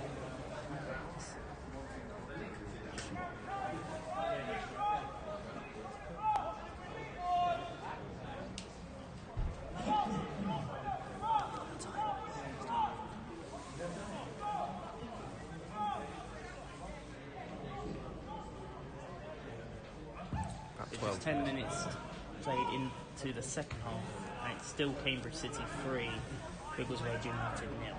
It's just 10 minutes played into the second half, and it's still Cambridge City 3, Biggleswade United 0.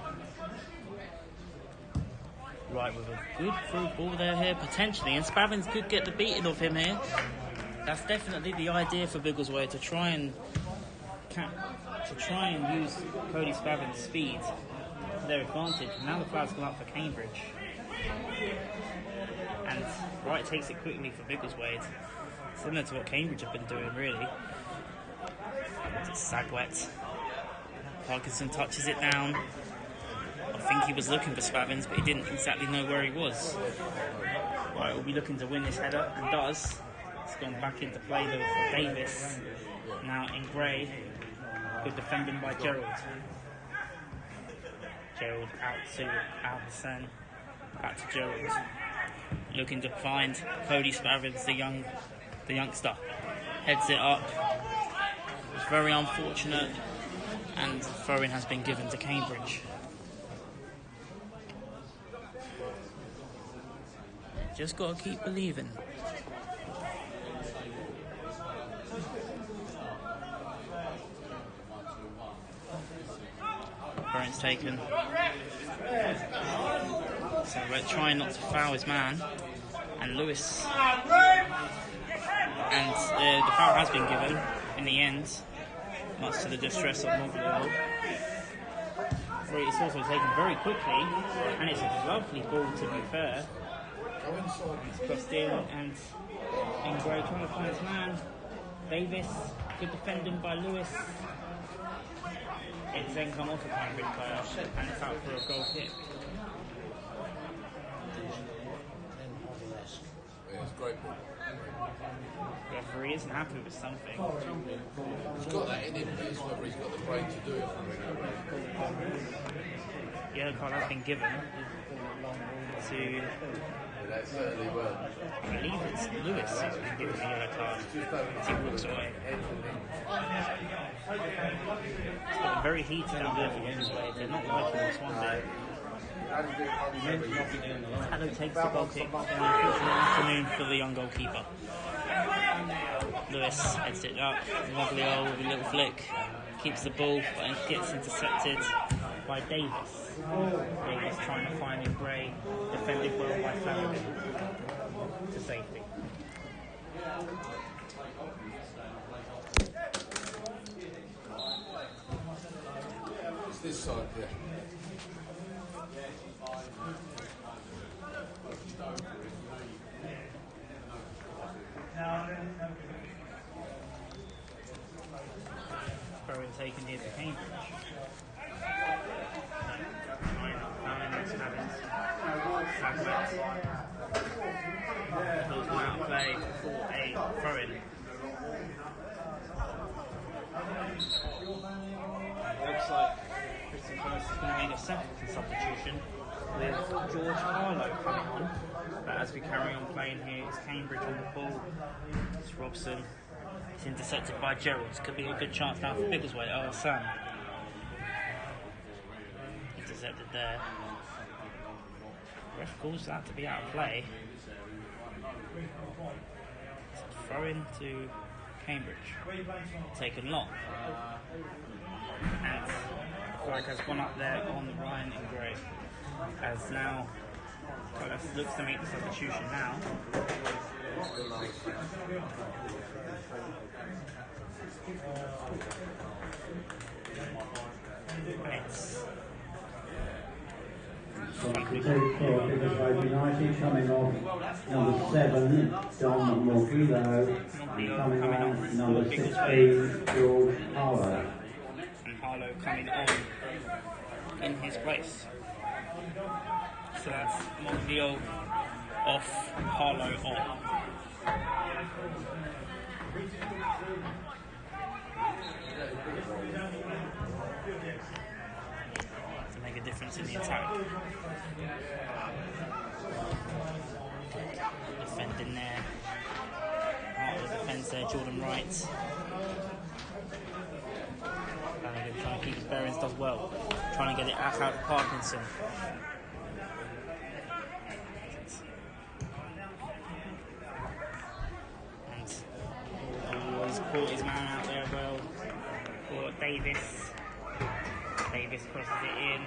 Right, with a good through ball there here, potentially, and Spavins could get the beating of him here. That's definitely the idea for Biggleswade, to try and use Cody Spavin's speed. their advantage. Now the flag's gone up for Cambridge. And Wright takes it quickly for Biggleswade. Similar to what Cambridge have been doing, really. It's Sagwet. Parkinson touches it down. I think he was looking for Spavins, but he didn't exactly know where he was. Wright will be looking to win this header, and does. It's gone back into play though for Davis. Now in grey. Good defending by Gerald. Gerald out to Al Hassan. Back to Gerald. Looking to find Cody Spavins, the youngster. Heads it up. It's very unfortunate, and throw-in has been given to Cambridge. Just got to keep believing. Throw-in's taken. So we're trying not to foul his man. And Lewis. And the foul has been given in the end, much to the distress of Montreal. It's also taken very quickly, and it's a lovely ball to be fair. It's crossed in, and Ingray trying to find his man. Davis, good defending by Lewis. It's then come off a Cambridge player, and it's out for a goal kick. Yeah, it's great ball. Referee isn't happy with something. He's got that in him, but it's whether he's got the brain to do it. Yellow card has been given to, That certainly will. I believe it's Lewis who's been given the yellow card as he walks away. It's got very heated down there for Biggleswade. They're not liking this one bit. Tallow takes the goal kick. Unfortunate afternoon for the young goalkeeper. Lewis heads it up. Moglio with a little flick. Keeps the ball, but it gets intercepted by Davis. Davis trying to find in Gray. Defended well by Flanagan to safety. It's this side there. Throw-in taken here for Cambridge. Pulls one out of play for a throw-in. Looks like Christian First is going to make a second substitution with George Harlow coming on. But as we carry on playing here, it's Cambridge on the ball. It's Robson. It's intercepted by Gerald. Could be a good chance now for Biggleswade. Oh, Sam. Intercepted there. Ref calls that to be out of play. Throw in to Cambridge. Taken long. And the flag has gone up there on Ryan in grey. As now Colas looks to make the substitution now. Substitute for Biggleswade United coming off number 7, Don Morgillo, coming on number 16, George Harlow. And Harlow coming on in his place. So that's Morgillo off, Harlow on. To make a difference in the attack. Defending there. Part of the defence there, Jordan Wright. Flanagan trying to keep his bearings, does well. Trying to get it out of Parkinson. And he's caught his man out there well for Davis. Davis crosses it in,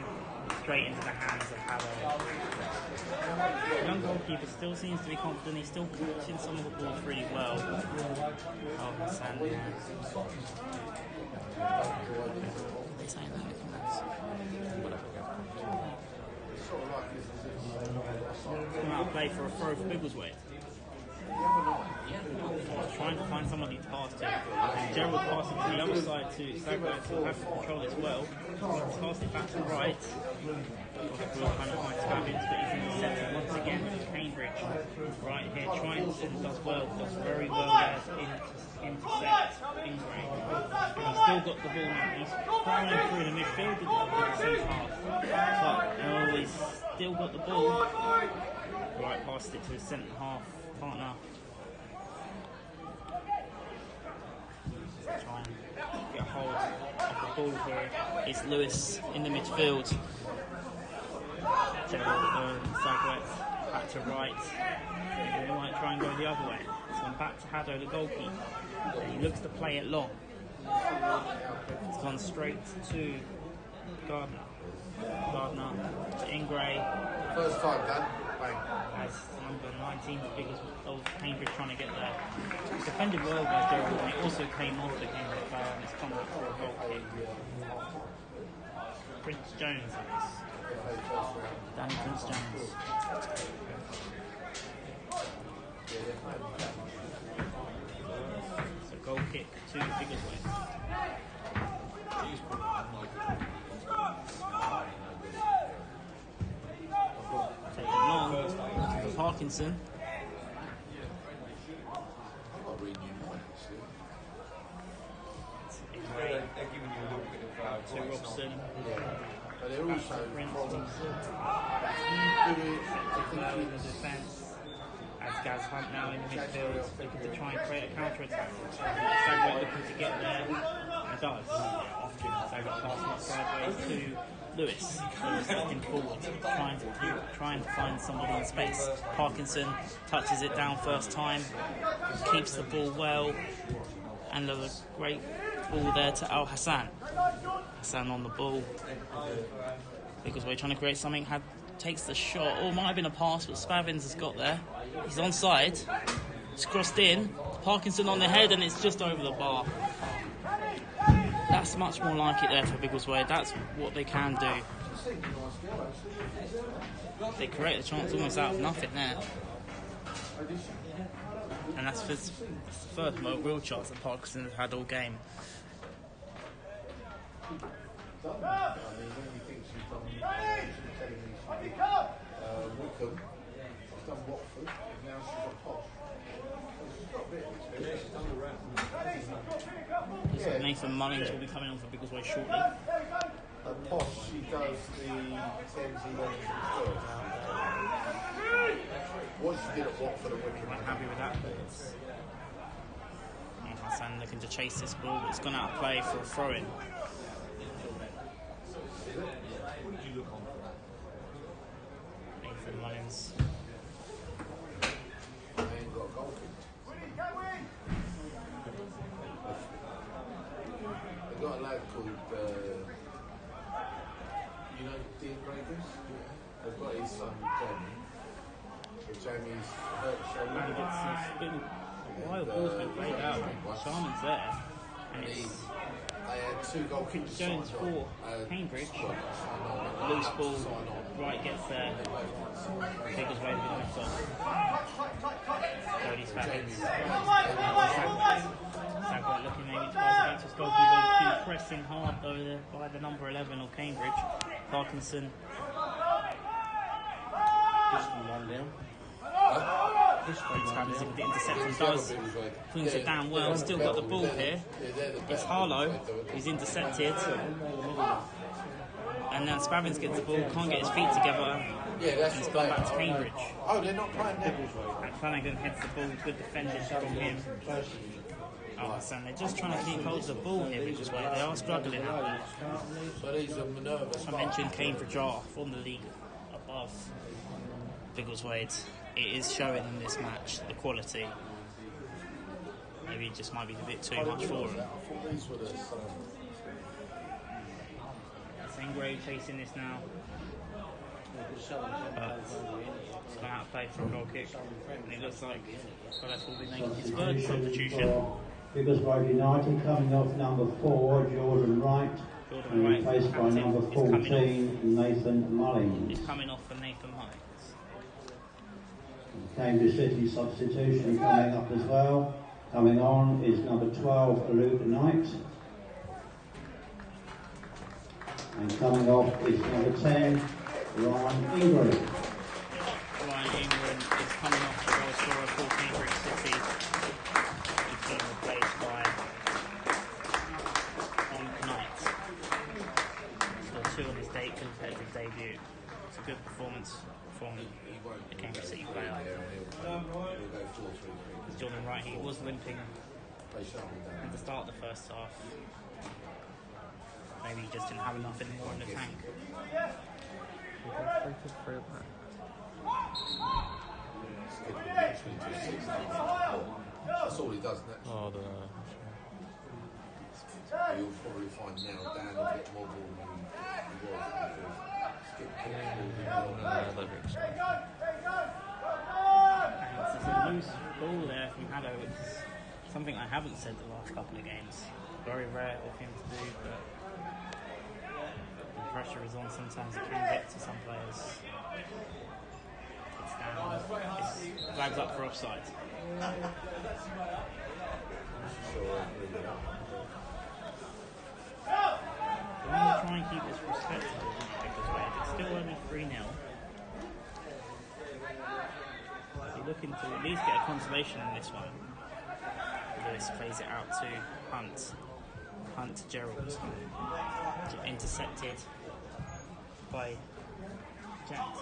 straight into the hands of Haddo. The young goalkeeper still seems to be confident, he's still catching some of the balls really well. Oh, Hassan. They say that in the comments. Come out play for a throw for Biggleswade. Trying to find somebody to pass to. And Gerald passing to the other side to Stagway, to have control as well. Pass it back to right. We'll kind of find Spabbins, but he's intercepted once again with Cambridge. Right here, tries and does very well there to intercept Ingray. And he's still got the ball now. He's flying through the midfield with the centre half. But he's still got the ball. Right past it to his centre half partner. Try and get a hold of the ball here. It's Lewis in the midfield. Zagreb back to right. He might try and go the other way. So I'm back to Haddo, the goalkeeper. He looks to play it long. It's gone straight to Gardner. Gardner to Ingray. First time, Dan. Bang. As number 19 of Cambridge trying to get there. It's defended well by Gerald, and it also came off the Cambridge player and it's come back for a goal kick. Prince Jones it is. Danny Prince Jones. So goal kick to Biggleswade. Take it long for Parkinson. To Robson. But they're also in the defence. As Gaz Hunt now in the midfield, looking to try and create a counter-attack. Sagway looking to get there, and does. Sagway passing it sideways to Lewis. Lewis looking forward, trying to find somebody in space. Parkinson touches it down first time, keeps the ball well, and a great ball there to Al Hassan. Hassan on the ball. Biggleswade trying to create something, takes the shot, or might have been a pass, but Spabbins has got there. He's onside. It's crossed in. Parkinson on the head, and it's just over the bar. That's much more like it there for Biggleswade. That's what they can do. They create a chance almost out of nothing there. And that's the first real chance that Parkinson has had all game. Wickham. She's done Watford, and now she's on Posh. She's got a bit of experience. She's done the round. Looks like Nathan Mullins will be coming on for Biggleswade shortly. Posh, she does the Thames 11s and 12s. What she did at Watford and Wickham. I'm happy with that. Hassan looking to chase this ball, but it's gone out of play for a throw-in. Nathan Mullins. They've got a lad called, you know, Dean Breakers? They've got his son, Jamie. But Jamie's hurt his shoulder. And it's been a wild ball's been played out. Sharman's there. And it's They had two goalkeepers. Jones for Cambridge. Loose ball, right gets there. Biggleswade with the left off. Cody's Spabbins. Sagway looking maybe to pass against his goalkeeper. Too pressing hard though by the number 11 of Cambridge. Parkinson. Spabbins looking to intercept and does. Flings it down well. Still got the ball here. It's Harlow who's intercepted. And then Spabbins gets the ball, can't get his feet together. Yeah, that's He's gone back to Cambridge. Oh, they're not playing now. And Flanagan heads the ball, good defending from him. Oh, Hassan, they're just trying to keep hold of the ball here, which is why they are struggling out there. So these are Minerva's. I mentioned Cambridge are from the league above Biggleswade. It is showing in this match, the quality. Maybe it just might be a bit too much for them. I thought these were the Same Ingram chasing this now. It's going out of play for a goal kick. And it looks like Goddess will be making his third substitution. Biggleswade United coming off number 4, Jordan Wright. And replaced by number 14, Nathan Mullins. He's coming off for Nathan Mullins. Cambridge City substitution coming up as well. Coming on is number 12, Luke Knight. And coming off is number 10, Ryan Ingram. Ryan Ingram is coming off the goal scorer for Cambridge City. He's being replaced by Luke Knight. Scored 2 on his competitive debut. It's a good performance from the Cambridge City player. Jordan Wright, he was limping at the start of the first half. Maybe he just didn't have enough anymore in the tank. That's all he does, isn't it? Oh, I don't know. You'll probably find now Dan will get more ball than he was before. It's a loose ball there from Haddo. It's something I haven't said the last couple of games. Very rare of him to do, but when pressure is on, sometimes it can get to some players. It's down. It's flags up for offside. We want to try and keep this respectable because it's still only 3-0. You're looking to at least get a consolation in this one. Lewis plays it out to Hunt. Hunt to Gerald. Intercepted by Jack.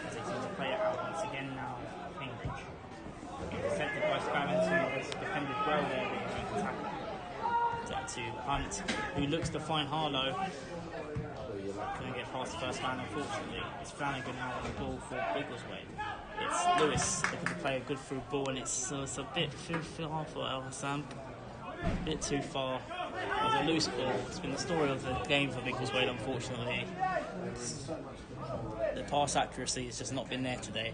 As they seem to play it out once again now, Cambridge. Intercepted by Spavins, who has defended well there with the tackle. To Hunt, who looks to find Harlow. Couldn't get past the first man, unfortunately. It's Flanagan now on the ball for Biggleswade. It's Lewis looking to play a good through ball, and it's a bit too far for El Hassan. A bit too far. It was a loose ball. It's been the story of the game for Biggleswade, unfortunately. The pass accuracy has just not been there today.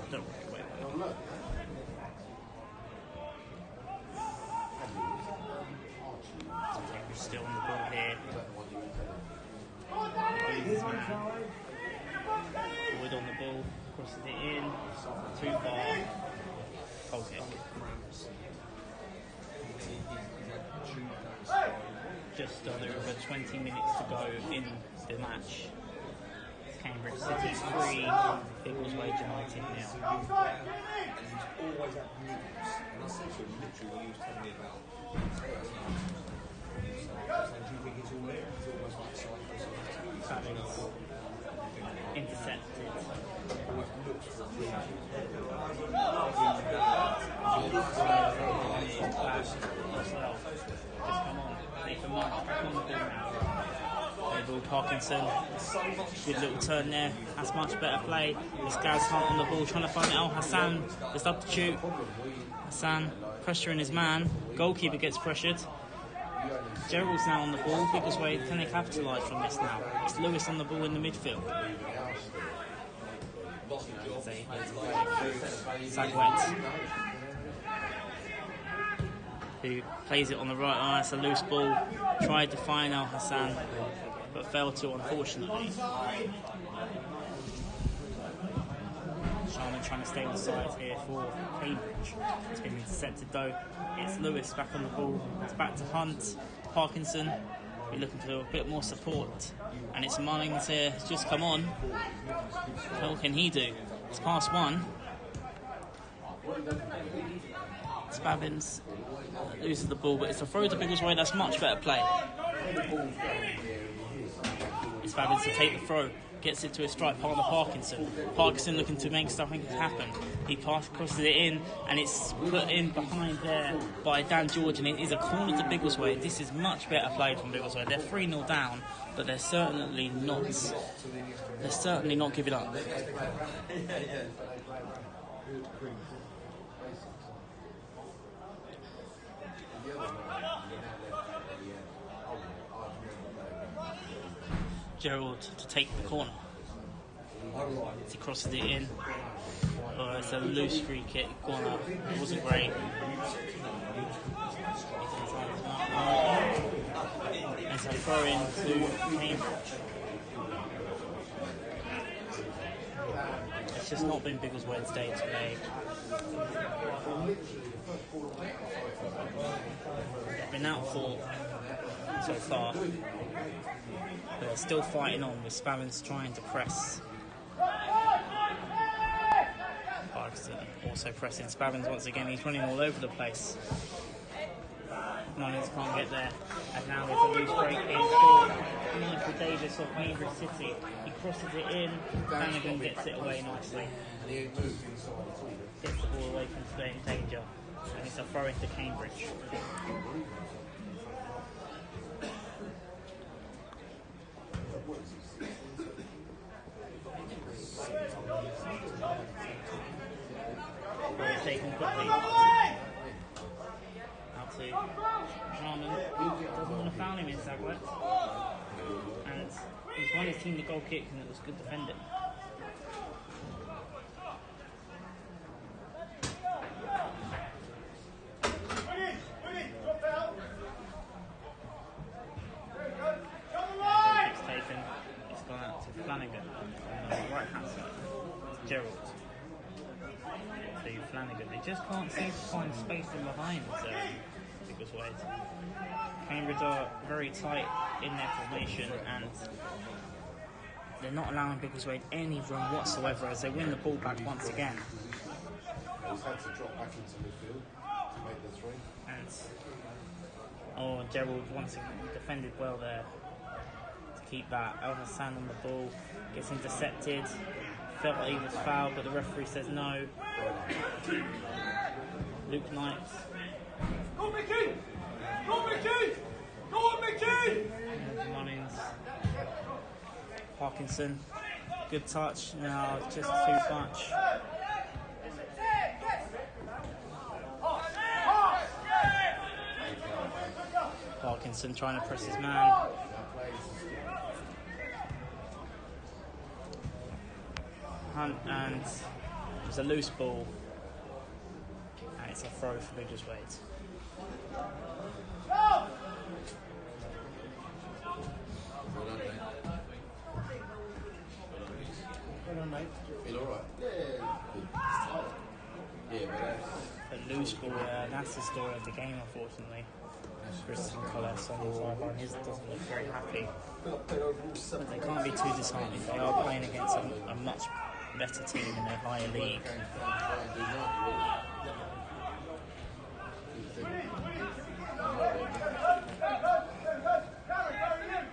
Don't worry, wait. Still on the ball here. Wood on the ball, crosses it in, too far. Goal kick. Just over 20 minutes to go in the match. Cambridge City 3, Biggleswade United now. Fabulous. Intercepted. Just come on. Nathan March back on the ball now. Ball Parkinson, good little turn there. That's much better play. This guy's Hunt on the ball, trying to find Al Hassan. The substitute. Hassan pressuring his man. Goalkeeper gets pressured. Gerald's now on the ball. Biggleswade, can they capitalise from this now? It's Lewis on the ball in the midfield. Sagwet, who plays it on the right eye. It's a loose ball. Tried to find Al Hassan, but failed to, unfortunately. Sharman trying to stay on side here for Cambridge. It's been intercepted though. It's Lewis back on the ball. It's back to Hunt. Parkinson. We're looking for a bit more support. And it's Mullins here. It's just come on. What can he do? It's past 1. Spavins loses the ball, but it's a throw to Biggleswade. That's much better play. It's Spavins to take the throw. gets it to a strike part of Parkinson. Parkinson looking to make something happen. He crosses it in, and it's put in behind there by Dan George, and it is a corner to Biggleswade. This is much better play from Biggleswade. They're 3-0 down, but they're certainly not giving up. Gerald to take the corner. As he crosses it in. Oh, it's a loose free kick corner. It wasn't great. And so throw in to Cambridge. It's just not been Biggleswade's day today. They've been outfought so far, but they're still fighting on with Spavins trying to press. Parkinson also pressing Spavins once again. He's running all over the place. Mullins can't get there, and now there's a loose break in for Michael Davis of Cambridge City. He crosses it in, Flanagan gets it away nicely. Gets the ball away from staying in danger, and it's a throw into Cambridge. It's taken quickly. Out to Harmon. Doesn't want to foul him in Saglet. And he's won his team the goal kick, and it was good defending. It's taken. It's gone out to Flanagan on the right hand side. It's Gerald. To Flanagan. They just can't seem to find space in behind Biggleswade. Cambridge are very tight in their formation, and they're not allowing Biggleswade any room whatsoever as they win the ball back once again. He's had to drop back into midfield to make the three. And Gerald once again defended well there to keep that. El Hassan on the ball gets intercepted. Felt like he was fouled, but the referee says no. Luke Knight. Go Mickey! Go Mickey! Go on Mickey! Mullins. Parkinson. Good touch. No, just too much. Parkinson trying to press his man. Hunt, and it's a loose ball, and it's a throw for Biggleswade. Feel alright? A loose ball, that's the story of the game, unfortunately. Christian Collis on the sideline, his doesn't look very happy. But they can't be too disheartened. They are playing against a much better team in their higher league.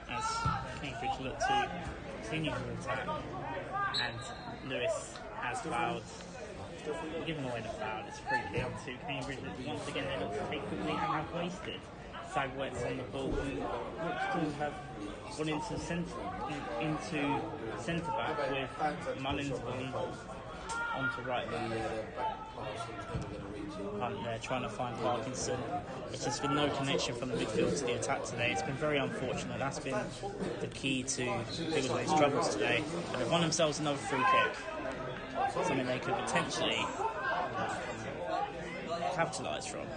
As Cambridge look to continue to attack, and Lewis has fouled. Giving away the foul, it's free kick to Cambridge. Once again, they look to take quickly and have wasted. Sagwet's on the ball, who looks to have gone into centre back with Mullins gone onto right back. Hunt there trying to find Parkinson. It's just been no connection from the midfield to the attack today. It's been very unfortunate. That's been the key to Biggleswade's troubles today. But they've won themselves another free kick. Something they could potentially capitalise from.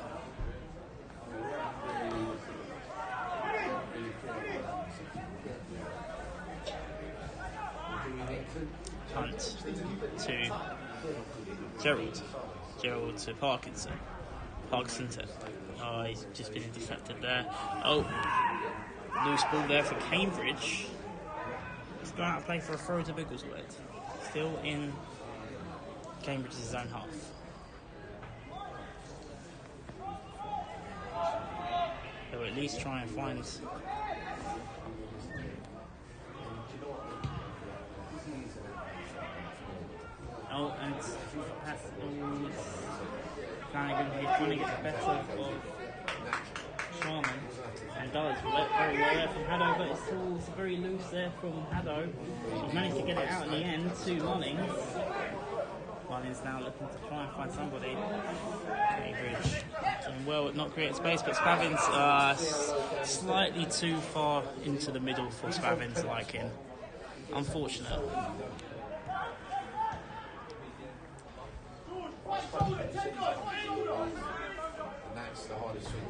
Hunt to Gerald. Gerald to Parkinson. Parkinson to... Oh, he's just been intercepted there. Oh, loose ball there for Cambridge. He's gone out of play for a throw to Biggleswade. Still in Cambridge's own half. They'll at least try and find tackles. Flanagan, he's trying to get the better of Sharman, and does very well there from Haddo, but it's still very loose there from Haddo. He's managed to get it out in the end to Mullins. Mullins now looking to try and find somebody. Cambridge doing well at not creating space, but Spavins slightly too far into the middle for Spavins' liking. Unfortunate. And that's the hardest thing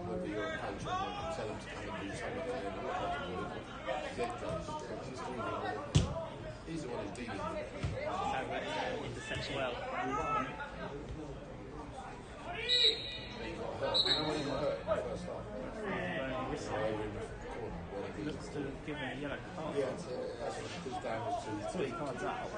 whether you're a coach or not. Tell them to come and do something that they're not comfortable with. He's the one who's dealing with it. Intercepts well. Looks to give him a yellow card. Yeah, that's because Dan was too. 3 cards out.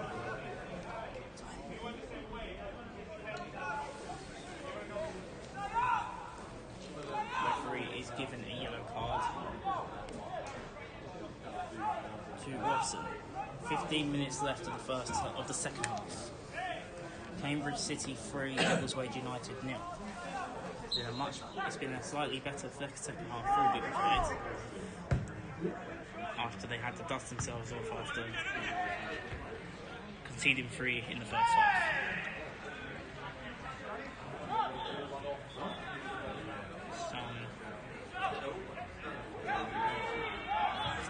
Referee is given a yellow card to Watson. 15 minutes left of the second half. Cambridge City 3, Biggleswade United 0. It's been a slightly better second half for Biggleswade after they had to dust themselves off after conceding 3 in the first half.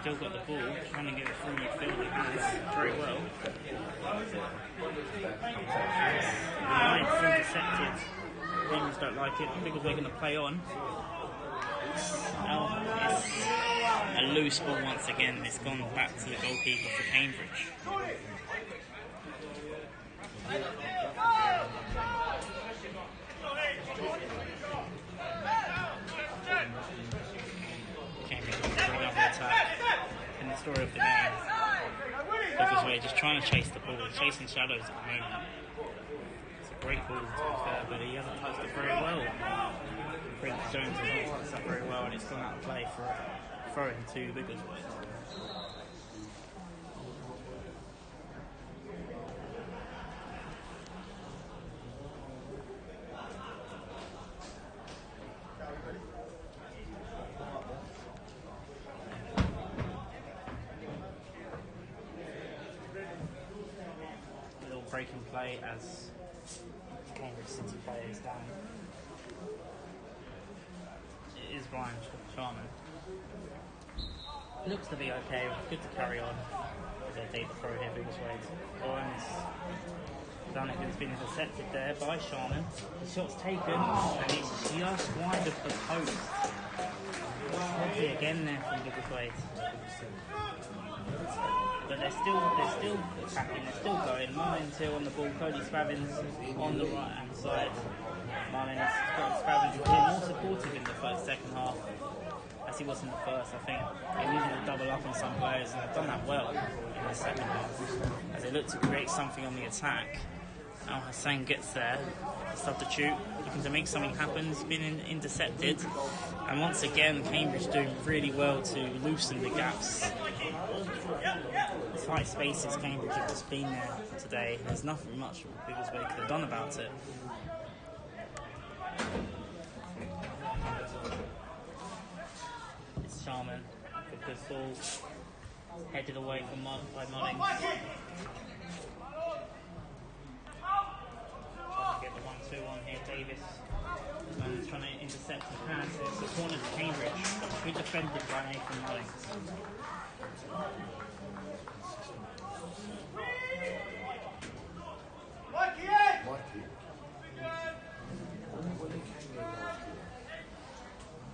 Still got the ball, trying to get it through midfield. He has very well. Nice, intercepted. Demons don't like it because they're going to play on. It's a loose ball once again. It's gone back to the goalkeeper for Cambridge. Cambridge will bring another attack in the story of the game. Biggleswade just trying to chase the ball, chasing shadows at the moment. It's a great ball to be fair, but he hasn't touched it very well. Prince Jones has not touched that very well, and it's gone out of play for a throw into Biggleswade. Break and play as Cambridge City players down. It is Ryan Sharman. Looks to be okay, good to carry on as they take the throw here, Biggleswade. Flanagan's been intercepted there by Sharman. The shot's taken and it's just wide of the post. Heavy again there from Biggleswade. But they're still attacking, they're still going. Mullins here on the ball, Cody Spavins on the right hand side. Mullins got Spavins being more supportive in the second half as he was in the first. I think they needed to double up on some players and they've done that well in the second half as they look to create something on the attack. Al Hassan gets there, substitute, looking to make something happen. He's been intercepted, and once again Cambridge doing really well to loosen the gaps. Tight spaces Cambridge have just been there today. There's nothing much Biggleswade could have done about it. It's Sharman with good ball, headed away from by Mullins. Get the 1-2 on here, Davis. Mullins trying to intercept the pass. It's the corner to Cambridge. Good defended by Nathan Mullins. Mikey. When he came in last year,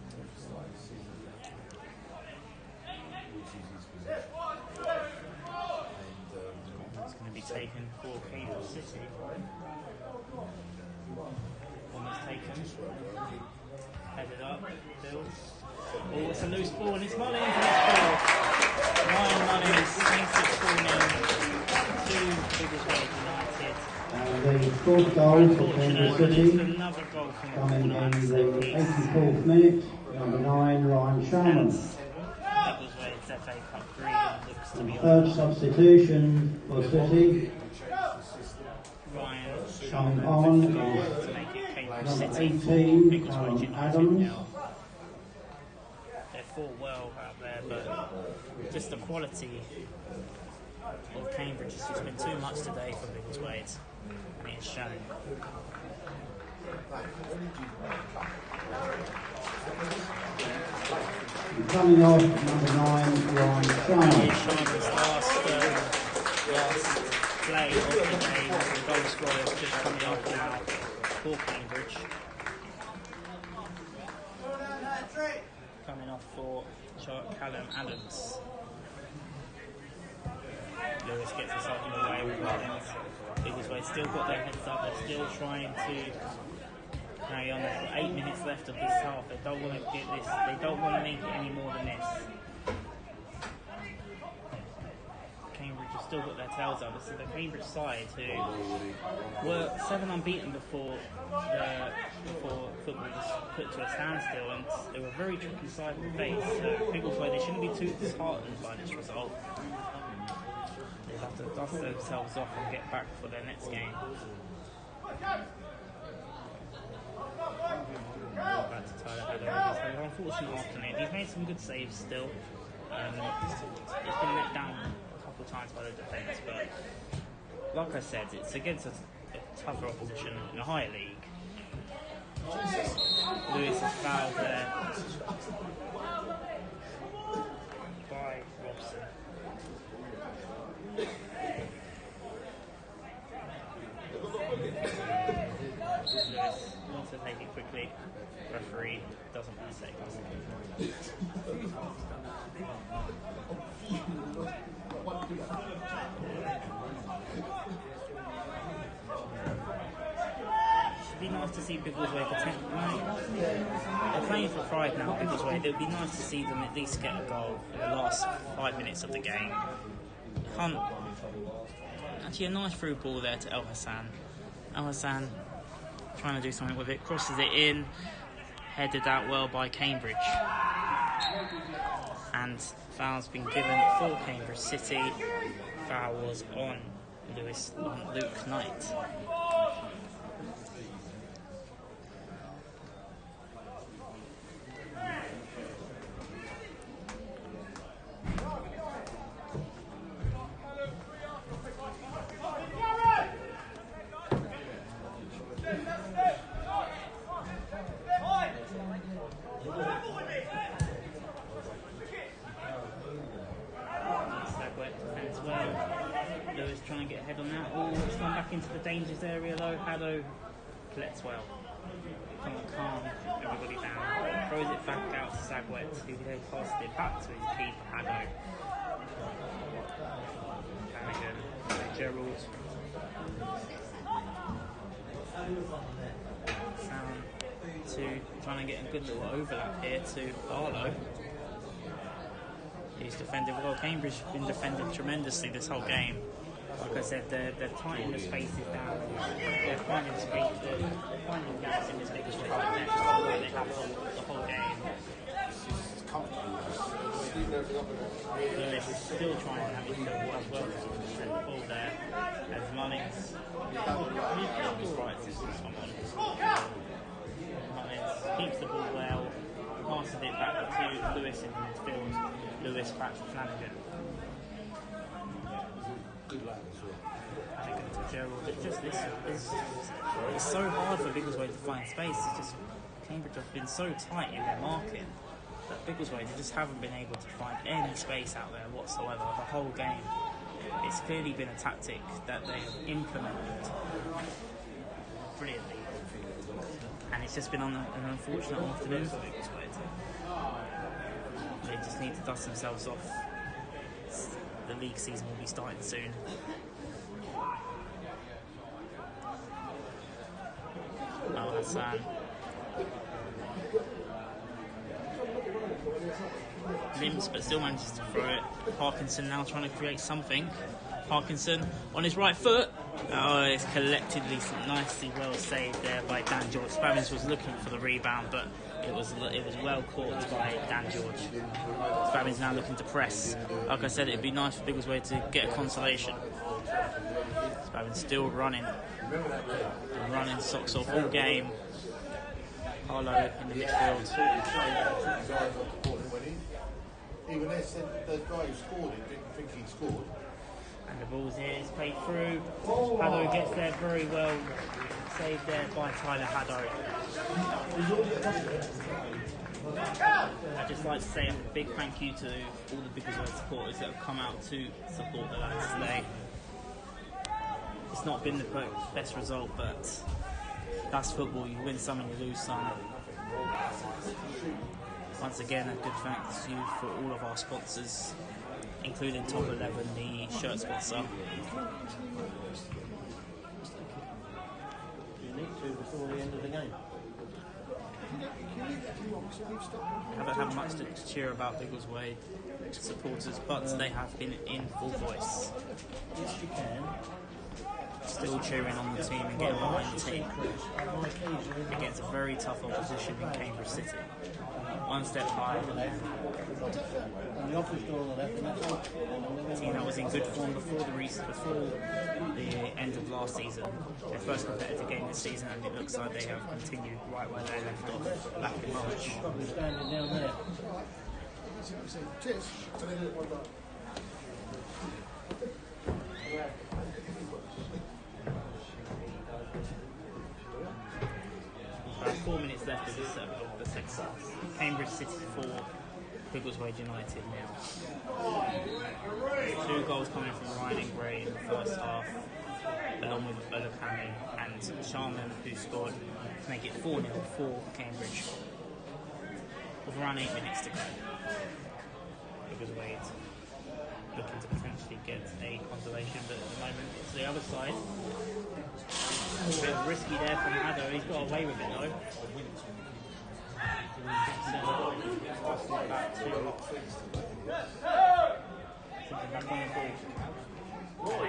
it was like a season which is his position. And it's going to be taken for Cambridge City. One is taken. Headed up, builds. Oh, it's a loose ball and it's Mullins and it's goal. Ryan Mullins makes it 4-0 to Biggleswade United. And the fourth goal for Cambridge City, Another goal from coming in the 84th minute, number 9, Ryan Sharman. Biggleswade's FA Cup 3 looks to be on. Third substitution for City, Ryan Coming on to is make it Cambridge number City 4, 18, Biggleswade United Adams. 0. They fought well out there, but just the quality of Cambridge has just been too much today for Biggleswade, and it's shown. Coming off, number 9, Ryan Here's Shire. Shire's last play of the day. The goal scorer is just coming off now for Cambridge. Coming off for Callum Adams. Lewis gets us up in the way with Madden's. Biggleswade still got their heads up. They're still trying to carry on. They've got 8 minutes left of this half. They don't want to get this. They don't want to make it any more than this. Cambridge have still got their tails up. This is the Cambridge side who were 7 unbeaten before football was put to a standstill, and they were a very tricky side to face. So Biggleswade, they shouldn't be too disheartened by this result. They have to dust themselves off and get back for their next game. Back to Tyler Haddow. He's had an unfortunate afternoon. He's made some good saves still. He's been let down a couple of times by the defence, but like I said, it's against a tougher opposition in a higher league. Lewis has fouled there by Robson. Lewis wants to take it quickly. Referee doesn't want to take it. It'd be nice to see Biggleswade attempt. They're playing for pride now, Biggleswade. It would be nice to see them at least get a goal in the last 5 minutes of the game. Actually, a nice through ball there to El Hassan. El Hassan trying to do something with it, crosses it in, headed out well by Cambridge. And foul's been given for Cambridge City. Foul was on Luke Knight. Lewis trying to get ahead on that. Oh, it's gone back into the dangers area though. Haddow collects well. Trying to calm everybody down. Throws it back out to Sagwet, who then passes it back to his keeper, Haddow. Flanagan, Gerald. Sound to trying to get a good little overlap here to Barlow. He's defended well. Cambridge have been defended tremendously this whole game. Like I said, they're tightening the spaces down. They're finding space. They're finding gaps in this biggest way. That's just the way they have the whole game. Lewis is still trying to have his goal as well as the ball there. As Mullins, right since this one on. Mullins keeps the ball well, passes it back to Lewis in midfield. Lewis back to Flanagan. Good lad as well. Flanagan to Gerald. It's just it's so hard for Biggleswade to find space. It's just Cambridge have been so tight in their marking that Biggleswade just haven't been able to find any space out there whatsoever the whole game. It's clearly been a tactic that they have implemented brilliantly, and it's just been an unfortunate afternoon for Biggleswade. They just need to dust themselves off. The league season will be starting soon. Al Hassan. Limps, but still manages to throw it. Parkinson now trying to create something. Parkinson on his right foot. Oh, it's collectively nicely well saved there by Dan George. Spavins was looking for the rebound, but it was well caught by Dan George. Spavins now looking to press. Like I said, it'd be nice for Biggleswade to get a consolation. Spavin's still running. Running socks off all game. Harlow in the midfield. Even they said the guy who scored it didn't think he scored. And the ball's here, it's played through. Haddo gets there very well. Saved there by Tyler Haddo. I'd just like to say a big thank you to all the Biggleswade supporters that have come out to support the lads today. It's not been the best result, but that's football. You win some and you lose some. Once again, a good thanks to you for all of our sponsors, including Top 11, the shirt sponsor. You need to before the end of the game. Haven't had much to cheer about Biggleswade supporters, but they have been in full voice. Yes, you can. Still cheering on the team and getting behind the team against a very tough opposition in Cambridge City. One step higher. And the office door on the left, and that's all. A team that was in good form before the end of last season. Their first competitive game this season, and it looks like they have continued right where they left off back in March. Probably standing down there. Cheers. 4 minutes left of the second half. Cambridge City 4, Biggleswade United now. 2 goals coming from Ryan and Gray in the first half, along with Olakami and Sharman, who scored to make it 4-0 for Cambridge. With around 8 minutes to go. Biggleswade looking to potentially get a consolation, but at the moment it's the other side. A bit risky there from Haddo. He's got away with it though. Back on the ball.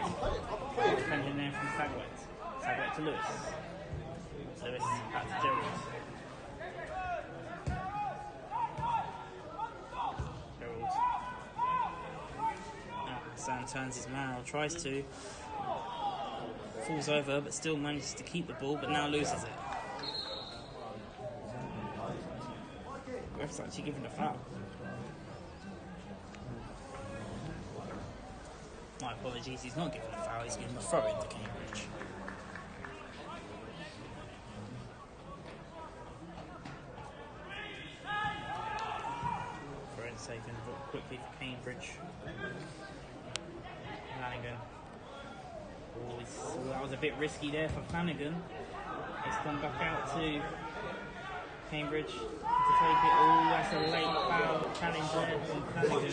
Defending there from Sagwet. Sagwet to Lewis. Lewis back to Gerald. Hassan turns his man, or tries to. Falls over, but still manages to keep the ball, but now loses it. The ref's actually given a foul. My apologies, he's not giving a foul, he's giving a throw into Cambridge. Throw in taken quickly for Cambridge. Flanagan. Oh, that was a bit risky there for Flanagan. It's gone back out to Cambridge to take it. Oh, that's a late foul challenge there from Flanagan.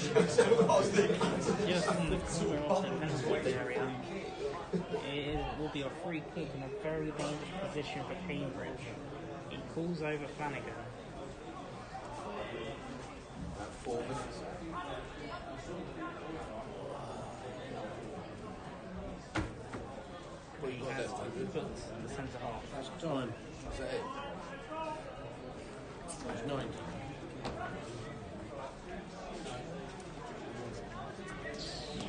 Just on the corner of the penalty area. It will be a free kick in a very dangerous position for Cambridge. He calls over Flanagan. 4 minutes. He has put the centre half. That's time. Is that it? It's 90.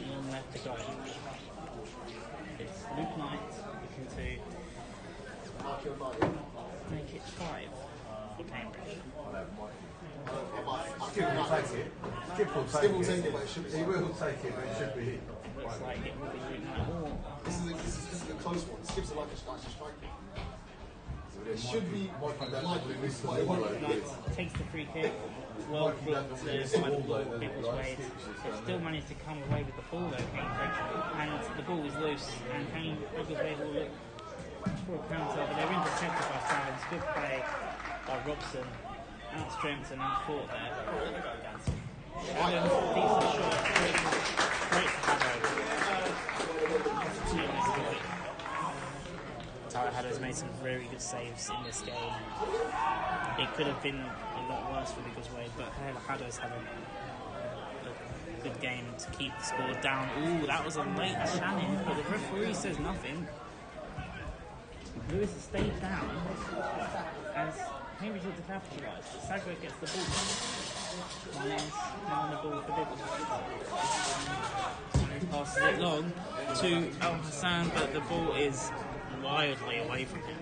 One left to go. It's Luke Knight looking to make it 5 for Cambridge. Skip will take it. Skip will take it, but it should be. He will take it, but it should be. Looks like it will be Luke Knight. This is a close one. Skips it like a striker. It should be. It might be, but it won't be. Takes the free kick. Well flipped to Biggleswade. They still managed to come away with the ball though, Cambridge. And the ball is loose. And Biggleswade will look for a counter, but they're intercepted by Savins. Good play by Robson. Out strength and out fought there. Adam, decent shot. Great to Haddo. Tyler Haddo's made some very good saves in this game. It could have been a lot worse for Biggleswade, but Haddo's had a good game to keep the score down. Ooh, that was a late challenge, but the referee says nothing. Lewis has stayed down as Cambridge look to capitalise, but Sagro gets the ball. Myers on the ball for Biggleswade. Passes it long to Al Hassan, but the ball is wildly away from him.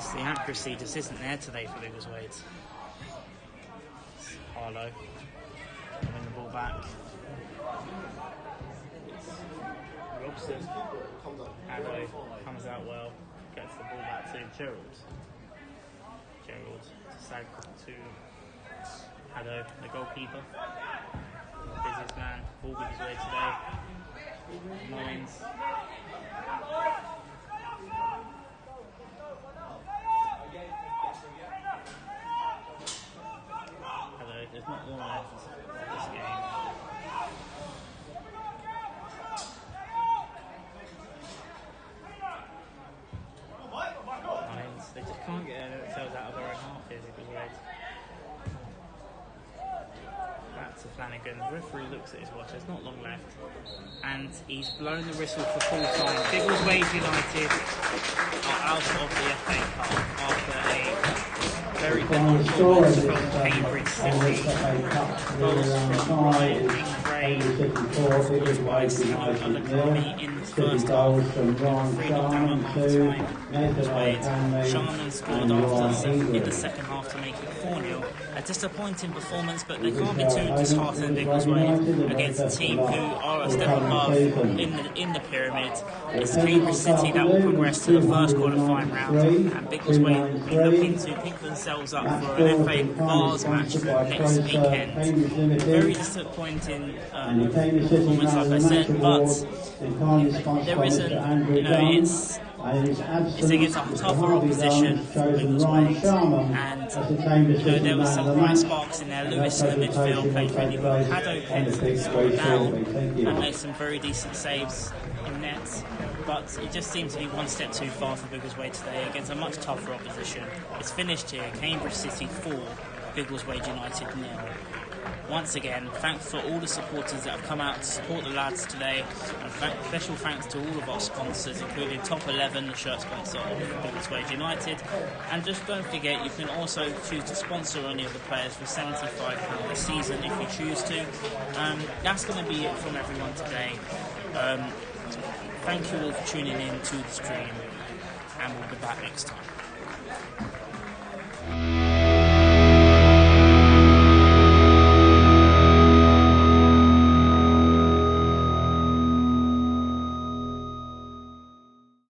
So the accuracy just isn't there today for Biggleswade. Harlow winning the ball back. Robson. Harlow comes out well, gets the ball back to Gerald. Gerald to Sag to Harlow, the goalkeeper. Busiest man, ball Biggleswade today. Mines. Hello, there's not long left of this game. Mines, they just can't get themselves out of their own half here, Biggleswade. Back to Flanagan. The referee looks at his watch. There's not long left, and he's blown the whistle for full time. Biggleswade United are out of the FA Cup after a very good performance from Cambridge City. Goals from Ryan Gray, Biggleswade Al-Akrami in the first half, 3-0 down at half-time. Biggleswade, Sharman scored after in the second half to make it 4-0. A disappointing performance, but they can't be too disheartened. Biggleswade against a team who are a step above in the pyramid. It's Cambridge City that will progress to the first qualifying round, and Biggleswade will be looking to pick themselves up for an FA Vars match next weekend. Very disappointing performance, like I said, but there isn't, it's against a tougher opposition for Biggleswade, and there was some bright sparks in there. Lewis in the midfield played really well. Haddo Penson scored down and made some very decent saves in net, but it just seemed to be one step too far for Biggleswade today against a much tougher opposition. It's finished here, Cambridge City 4, Biggleswade United 0. Once again, thanks for all the supporters that have come out to support the lads today, and special thanks to all of our sponsors, including Top 11, the shirt sponsor of Biggleswade United. And just don't forget, you can also choose to sponsor any of the players for £75 a season if you choose to. That's going to be it from everyone today. Thank you all for tuning in to the stream, and we'll be back next time.